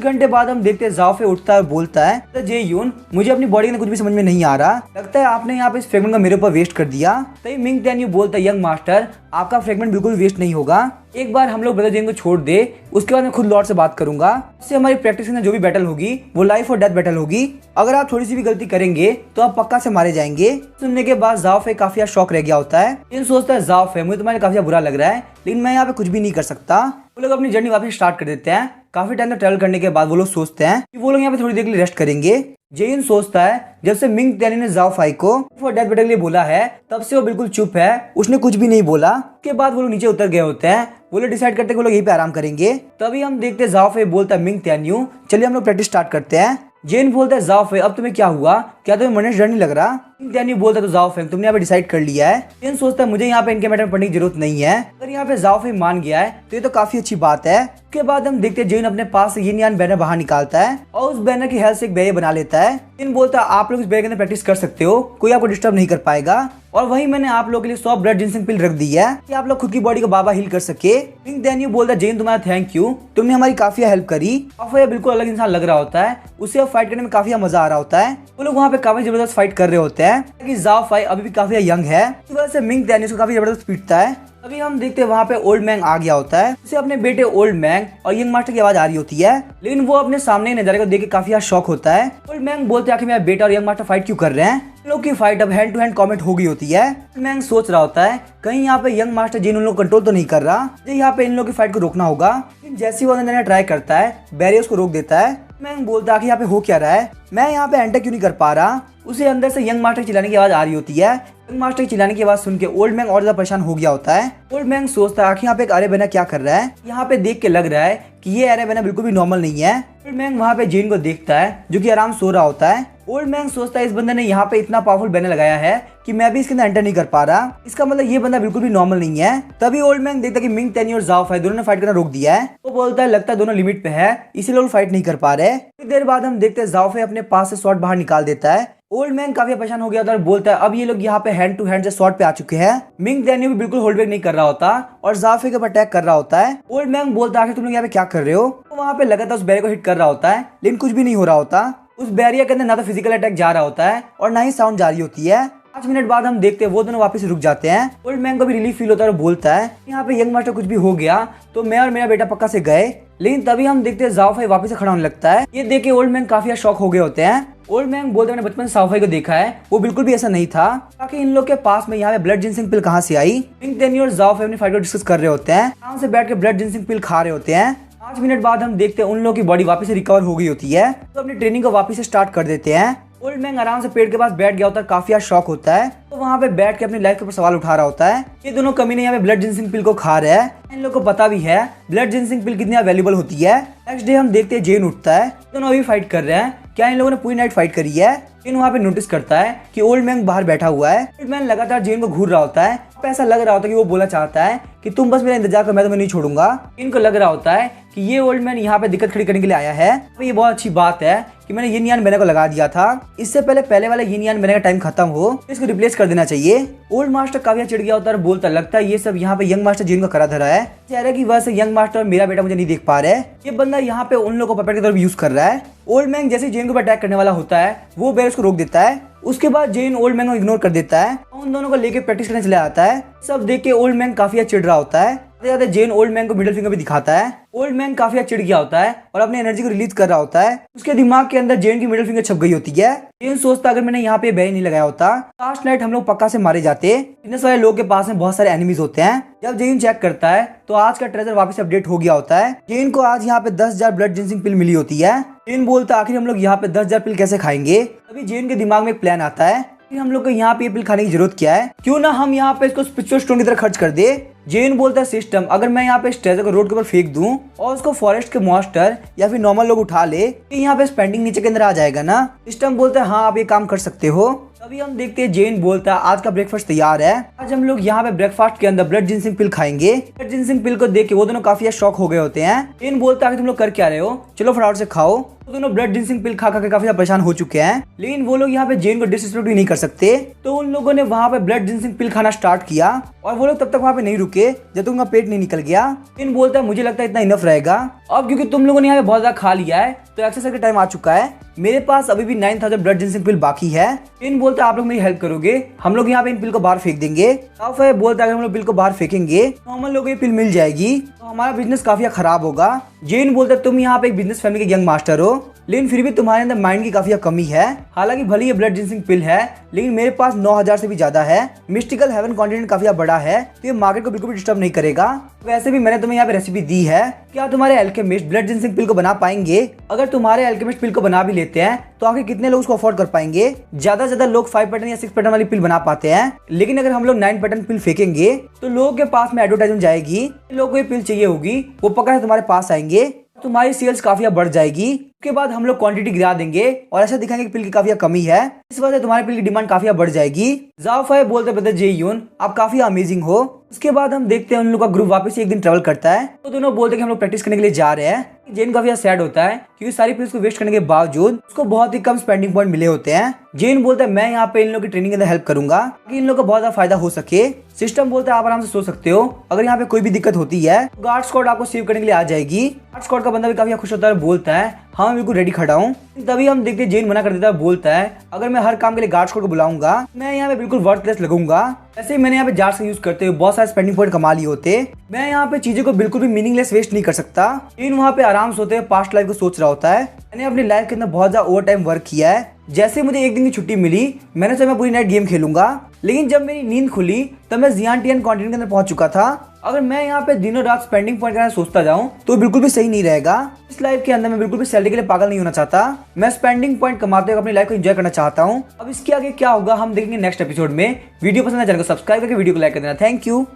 घंटे बाद हम देखते हैं जाओफी उठता है और बोलता है तो जे यून मुझे अपनी बॉडी में कुछ भी समझ में नहीं आ रहा, लगता है आपने यहाँ पे इस फ्रेगमेंट को मेरे ऊपर वेस्ट कर दिया। तो मिंग टेन्यू बोलता है यंग मास्टर आपका फ्रेगमेंट बिल्कुल वेस्ट नहीं होगा, एक बार हम लोग ब्रदर जेन को छोड़ दे उसके बाद मैं खुद लॉर्ड से बात करूंगा। इससे हमारी प्रैक्टिस में जो भी बैटल होगी वो लाइफ और डेथ बैटल होगी। अगर आप थोड़ी सी भी गलती करेंगे तो आप पक्का से मारे जाएंगे। सुनने के बाद जाओफी काफी शॉक रह गया होता है। जेन सोचता है जाओफी मुझे तुम्हारे काफी बुरा लग रहा है लेकिन मैं यहाँ पे कुछ भी नहीं कर सकता। वो लोग अपनी जर्नी वापस स्टार्ट कर देते हैं। काफी टाइम तक ट्रैवल करने के बाद वो लोग सोचते हैं कि वो लोग यहाँ पे थोड़ी देर के लिए रेस्ट करेंगे। जेन सोचता है जब से मिंग टेन्यू ने जाओफी को फॉर डेथ बैटल के लिए बोला है तब से वो बिल्कुल चुप है, उसने कुछ भी नहीं बोला। उसके बाद वो लोग नीचे उतर गए होते हैं। वो लोग डिसाइड करते हैं कि वो लोग यहीं पे आराम करेंगे। तभी हम देखते हैं जाओफी बोलता है मिंग टेन्यू चलिए हम लोग प्रैक्टिस स्टार्ट करते हैं। जेन बोलता है जाओफी अब तुम्हें क्या हुआ, क्या तुम्हें मरने से डर नहीं लग रहा। मिंग टेन्यू बोलता है तो जाओफी तुमने यहाँ पे डिसाइड कर लिया है। जेन सोचता है मुझे यहाँ पे इनके मैटर में पढ़ने की जरूरत नहीं है। अगर यहाँ पे जाओफी मान गया है तो ये तो काफी अच्छी बात है। उसके बाद हम देखते हैं जेन अपने पास से यिन यान बैनर बाहर निकालता है और उस बैनर की हेल्प से एक बैरियर बना लेता है। जेन बोलता है आप लोग इस बैरियर के अंदर प्रैक्टिस कर सकते हो, कोई आपको डिस्टर्ब नहीं कर पाएगा। और वहीं मैंने आप लोगों के लिए 100 ब्लड जिनसिंग पिल रख दी है कि आप लोग खुद की बॉडी को बाबा हील कर सके। मिंग टेन्यू बोलता है जेन तुम्हारा थैंक यू, तुमने हमारी काफी हेल्प करी। और ये बिल्कुल अलग इंसान लग रहा होता है, उसे अब फाइट करने में काफी मजा आ रहा होता है। वो लोग वहाँ पे काफी जबरदस्त फाइट कर रहे होते हैं कि जाओफी अभी भी काफी यंग है, इस वजह से मिंग टेन्यू को काफी जबरदस्त पीटता है। अभी हम देखते हैं वहाँ पे ओल्ड मैंग आ गया होता है। उसे अपने बेटे ओल्ड मैंग और यंग मास्टर की आवाज आ रही होती है, लेकिन वो अपने सामने नजारे को देख के काफी शॉक होता है। ओल्ड मैंग बोलते हैं आखिर मेरा बेटा और यंग मास्टर फाइट क्यों कर रहे हैं। इन लोग की फाइट अब हैंड टू हैंड कॉमेंट हो गई होती है। मैंग सोच रहा होता है कहीं यहाँ पे यंग मास्टर जेन उन लोग कंट्रोल तो नहीं कर रहा, मुझे यहाँ पे इन लोग की फाइट को रोकना होगा। जैसे वो अंदर ट्राई करता है बैरियर उसको रोक देता है। मैंग बोलता है कि यहाँ पे हो क्या रहा है, मैं यहाँ पे एंटर क्यों नहीं कर पा रहा। उसे अंदर से यंग मास्टर चिल्लाने की आवाज आ रही होती है। यंग मास्टर की चिल्लाने की आवाज सुन के ओल्ड मैंग और ज्यादा परेशान हो गया होता है। ओल्ड मैंग सोचता है आखिर यहाँ पे एक अरे बना क्या कर रहा है। यहाँ पे देख के लग रहा है कि ये अरे बना बिल्कुल भी नॉर्मल नहीं है। ओल्ड मैंग वहाँ पे जेन को देखता है जो कि आराम सो रहा होता है। ओल्ड मैंग सोचता है इस बंदे ने यहाँ पे इतना पावरफुल बैनर लगाया है कि मैं भी इसके अंदर एंटर नहीं कर पा रहा, इसका मतलब ये बंदा बिल्कुल भी नॉर्मल नहीं है। तभी ओल्ड मैंग देखता है कि मिंग टेन्यू और जाओफी दोनों ने फाइट करना रोक दिया है। वो बोलता है लगता है दोनों लिमिट पे है इसीलिए लोग फाइट नहीं कर पा रहे। कुछ देर बाद हम देखते हैं जाओफी अपने पास से शॉट बाहर निकाल देता है। ओल्ड मैन काफी परेशान हो गया था और बोलता है अब ये लोग यहाँ पे हैंड टू हैंड से शॉट पे आ चुके हैं। मिंग टेन्यू भी बिल्कुल होल्ड बैक नहीं कर रहा होता और जाओफी के ऊपर अटैक कर रहा होता है। ओल्ड मैन बोलता है आखिर तुम लोग यहाँ पे क्या कर रहे हो। तो वहाँ पे लगातार उस बैरियर को हिट कर रहा होता है लेकिन कुछ भी नहीं हो रहा होता। उस बैरियर के अंदर ना तो फिजिकल अटैक जा रहा होता है और ना ही साउंड जा रही होती है। 5 मिनट बाद हम देखते हैं वो दोनों वापस रुक जाते हैं। ओल्ड मैन को भी रिलीफ फील होता है और बोलता है यहाँ पे यंग मास्टर कुछ भी हो गया तो मैं और मेरा बेटा पक्का से गए। लेकिन तभी हम देखते हैं जाओफी वापस से खड़ा होने लगता है। ये देख के ओल्ड मैन काफी शॉक हो गए होते हैं। ओल्ड मैन बोलते हैं मैंने बचपन से जाओफी को देखा है, वो बिल्कुल भी ऐसा नहीं था। ताकि इन लोग के पास में यहाँ पे ब्लड जिनसिंग पिल कहाँ से आई। मिंग टेन्यू और जाओफी अपनी फाइट को डिस्कस कर रहे होते हैं, आराम से बैठ के ब्लड जिनसिंग पिल खा रहे होते हैं। 5 मिनट बाद हम देखते हैं उन लोगों की बॉडी वापस से रिकवर हो गई होती है, तो अपनी ट्रेनिंग को वापस से स्टार्ट कर देते हैं। ओल्ड मैन आराम से पेड़ के पास बैठ गया होता है, काफी शॉक होता है। तो वहाँ पे बैठ के अपनी लाइफ के ऊपर सवाल उठा रहा होता है। ये दोनों कमीने यहाँ पे ब्लड जिनसिंग पिल को खा रहे हैं। इन लोगों को पता भी है ब्लड जिनसिंग पिल कितनी वैल्यूबल होती है। नेक्स्ट डे हम देखते हैं जेन उठता है, दोनों अभी फाइट कर रहे हैं। क्या इन लोगों ने पूरी नाइट फाइट करी है। जेन वहाँ पे नोटिस करता है कि ओल्ड मैन बाहर बैठा हुआ है। ओल्ड मैन लगातार जेन को घूर रहा होता है। ऐसा लग रहा होता है कि वो बोला चाहता है कि तुम बस मेरा इंतजार करो, मैं तुम्हें नहीं छोड़ूंगा। इनको लग रहा होता है कि ये ओल्ड मैन यहाँ पे दिक्कत खड़ी करने के लिए आया है। तो ये बहुत अच्छी बात है कि मैंने यिन यान बनने को लगा दिया था, इससे पहले वाला यिन यान बनने का टाइम खत्म हो, इसको रिप्लेस कर देना चाहिए। ओल्ड मास्टर काफी चिढ़ गया होता है और बोलता लगता है ये सब यहाँ पे यंग मास्टर जेन को करा धरा है। कह रहा है कि वैसे यंग मास्टर मेरा बेटा मुझे नहीं देख पा रहा है, ये बंदा यहाँ पे उन लोगों को पपेट की तरफ यूज कर रहा है। ओल्ड मैन जैसे जेन को अटैक करने वाला होता है वो बेर उसको रोक देता है। उसके बाद जेन ओल्ड मैन को इग्नोर कर देता है, उन दोनों को लेके प्रैक्टिस करने चला आता है। सब देख के ओल्ड मैन काफी चिढ़ रहा होता है। जेन ओल्ड मैन को मिडिल फिंगर भी दिखाता है। ओल्ड मैन काफी चिढ़ गया होता है और अपनी एनर्जी को रिलीज कर रहा होता है। उसके दिमाग के अंदर जेन की मिडिल फिंगर छप गई होती है। जेन सोचता अगर मैंने यहाँ पे बैन नहीं लगाया होता लास्ट नाइट हम लोग पक्का से मारे जाते। बिजनेस वाले लोग के पास में बहुत सारे एनिमीज होते हैं। जब जेन चेक करता है तो आज का ट्रेजर वापस अपडेट हो गया होता है। जेन को आज यहाँ पे 10,000 ब्लड जिनसिंग पिल मिली होती है। जेन बोलता आखिर हम लोग यहाँ पे 10,000 पिल कैसे खाएंगे। तभी जेन के दिमाग में एक प्लान आता है कि हम लोग को यहाँ पे ये पिल खाने की जरूरत क्या है, क्यों ना हम यहाँ पे इसको स्पिरिचुअल स्टोन की तरह खर्च कर दे। जेन बोलता है सिस्टम अगर मैं यहाँ पे इस ट्रेजर को रोड के ऊपर फेंक दूं और उसको फॉरेस्ट के मॉन्स्टर या फिर नॉर्मल लोग उठा ले कि यहाँ पे स्पेंडिंग नीचे के अंदर आ जाएगा ना। सिस्टम बोलता है हाँ आप ये काम कर सकते हो। तभी हम देखते हैं जेन बोलता है आज का ब्रेकफास्ट तैयार है, आज हम लोग यहाँ पे ब्रेकफास्ट के अंदर ब्लड जिनसिंग पिल खाएंगे। ब्लड जिनसिंग पिल को देख के वो दोनों काफी शॉक हो गए होते हैं। जेन बोलता है कि तुम लोग कर क्या रहे हो, चलो फटाफट से खाओ। वो दोनों ब्लड जिनसिंग पिल खा के काफी परेशान हो चुके हैं, लेकिन वो लोग यहाँ पे जेन को डिसरिस्पेक्ट भी नहीं कर सकते। तो उन लोगों ने वहाँ पे ब्लड जिनसिंग पिल खाना स्टार्ट किया और वो लोग तब तक वहाँ पे नहीं रुके जब तक उनका पेट नहीं निकल गया। जेन बोलता है मुझे लगता है इतना इनफ रहेगा अब, क्योंकि तुम लोगों ने यहाँ पे बहुत ज्यादा खा लिया है तो एक्सरसाइज का टाइम आ चुका है। मेरे पास अभी भी 9,000 ब्लड जिनसिंग पिल बाकी है। जेन बोलता है आप लोग मेरी हेल्प करोगे, हम लोग यहाँ पे इन पिल को बाहर फेंक देंगे। बोलता है हम लोग पिल को बाहर फेंकेंगे तो नॉर्मल लोगों की पिल मिल जाएगी तो हमारा बिजनेस काफी खराब होगा। जेन बोलता है तुम यहाँ पे एक बिजनेस फैमिली के यंग मास्टर हो, लेकिन फिर भी तुम्हारे अंदर माइंड की काफी कमी है। हालांकि भले ये ब्लड जिनसिंग पिल है लेकिन मेरे पास 9,000 से भी ज्यादा है। मिस्टिकल हेवन कॉन्टिनेंट काफी बड़ा है तो ये मार्केट को बिल्कुल भी डिस्टर्ब नहीं करेगा। वैसे भी मैंने तुम्हें यहाँ पे रेसिपी दी है, क्या तुम्हारे अल्केमिस्ट ब्लड जिनसिंग पिल को बना पाएंगे। अगर तुम्हारे अल्केमिस्ट पिल को बना भी लेते हैं तो आखिर कितने लोग उसको अफोर्ड कर पाएंगे। ज्यादा से ज्यादा लोग 5 पैटर्न या 6 पैटर्न वाली पिल बना पाते हैं, लेकिन अगर हम लोग 9 पैटर्न पिल फेंकेंगे तो लोगों के पास में एडवर्टाइजमेंट जाएगी, लोगों को ये पिल चाहिए होगी, वो पक्का तुम्हारे पास आएंगे, तुम्हारी सेल्स काफी बढ़ जाएगी। उसके बाद हम लोग क्वांटिटी गिरा देंगे और ऐसा दिखाएंगे कि पिल की काफी कमी है, इस वजह से तुम्हारे पिल की डिमांड काफी बढ़ जाएगी। जाओफाई बोलते ब्रदर जे यून आप काफी अमेजिंग हो। उसके बाद हम देखते हैं उन लोग का ग्रुप वापस एक दिन ट्रेवल करता है तो दोनों बोलते हैं कि हम लोग प्रैक्टिस करने के लिए जा रहे हैं। जेन काफी सैड होता है क्योंकि सारी पिल्स को वेस्ट करने के बावजूद उसको बहुत ही कम स्पेंडिंग पॉइंट मिले होते हैं। जेन बोलता है मैं यहाँ पे इन लोगों की ट्रेनिंग के अंदर हेल्प करूंगा ताकि इन लोगों को बहुत ज्यादा फायदा हो सके। सिस्टम बोलता है आप आराम से सोच सकते हो, अगर यहाँ पे कोई भी दिक्कत होती है गार्ड स्क्वाड आपको सेव करने के लिए आ जाएगी। गार्ड स्क्वाड का बंदा भी काफी खुश होता है, बोलता है हाँ मैं बिल्कुल रेडी खड़ा हूँ। तभी हम देखते हैं जेन मना कर देता है, बोलता है अगर मैं हर काम के लिए गार्ड स्क्वाड को बुलाऊंगा मैं यहाँ पे बिल्कुल वर्थलेस लगूंगा। वैसे ही मैंने यहाँ पे जार्स का यूज करते हुए बहुत सारे स्पेंडिंग पॉइंट कमा लिए होते, मैं यहाँ पे चीजों को बिल्कुल भी मीनिंगलेस वेस्ट नहीं कर सकता। जेन वहाँ पे आराम से होते हुए पास्ट लाइफ को सोच रहा होता है, मैंने अपनी लाइफ के अंदर बहुत ज्यादा ओवर टाइम वर्क किया है। जैसे मुझे एक दिन की छुट्टी मिली मैंने सोचा मैं पूरी नाइट गेम खेलूंगा, लेकिन जब मेरी नींद खुली तब मैं जियांटियन कॉन्टिनेंट के अंदर पहुंच चुका था। अगर मैं यहाँ पे दिनों रात स्पेंडिंग पॉइंट करना सोचता जाऊं तो बिल्कुल भी सही नहीं रहेगा। इस लाइफ के अंदर मैं बिल्कुल भी सैलरी के लिए पागल नहीं होना चाहता, मैं स्पेंडिंग पॉइंट कमाते हुए अपनी लाइफ को एंजॉय करना चाहता हूँ। अब इसके आगे क्या होगा हम देखेंगे नेक्स्ट एपिसोड में। वीडियो पसंद है चैनल को सब्सक्राइब करके वीडियो को लाइक कर देना। Thank you.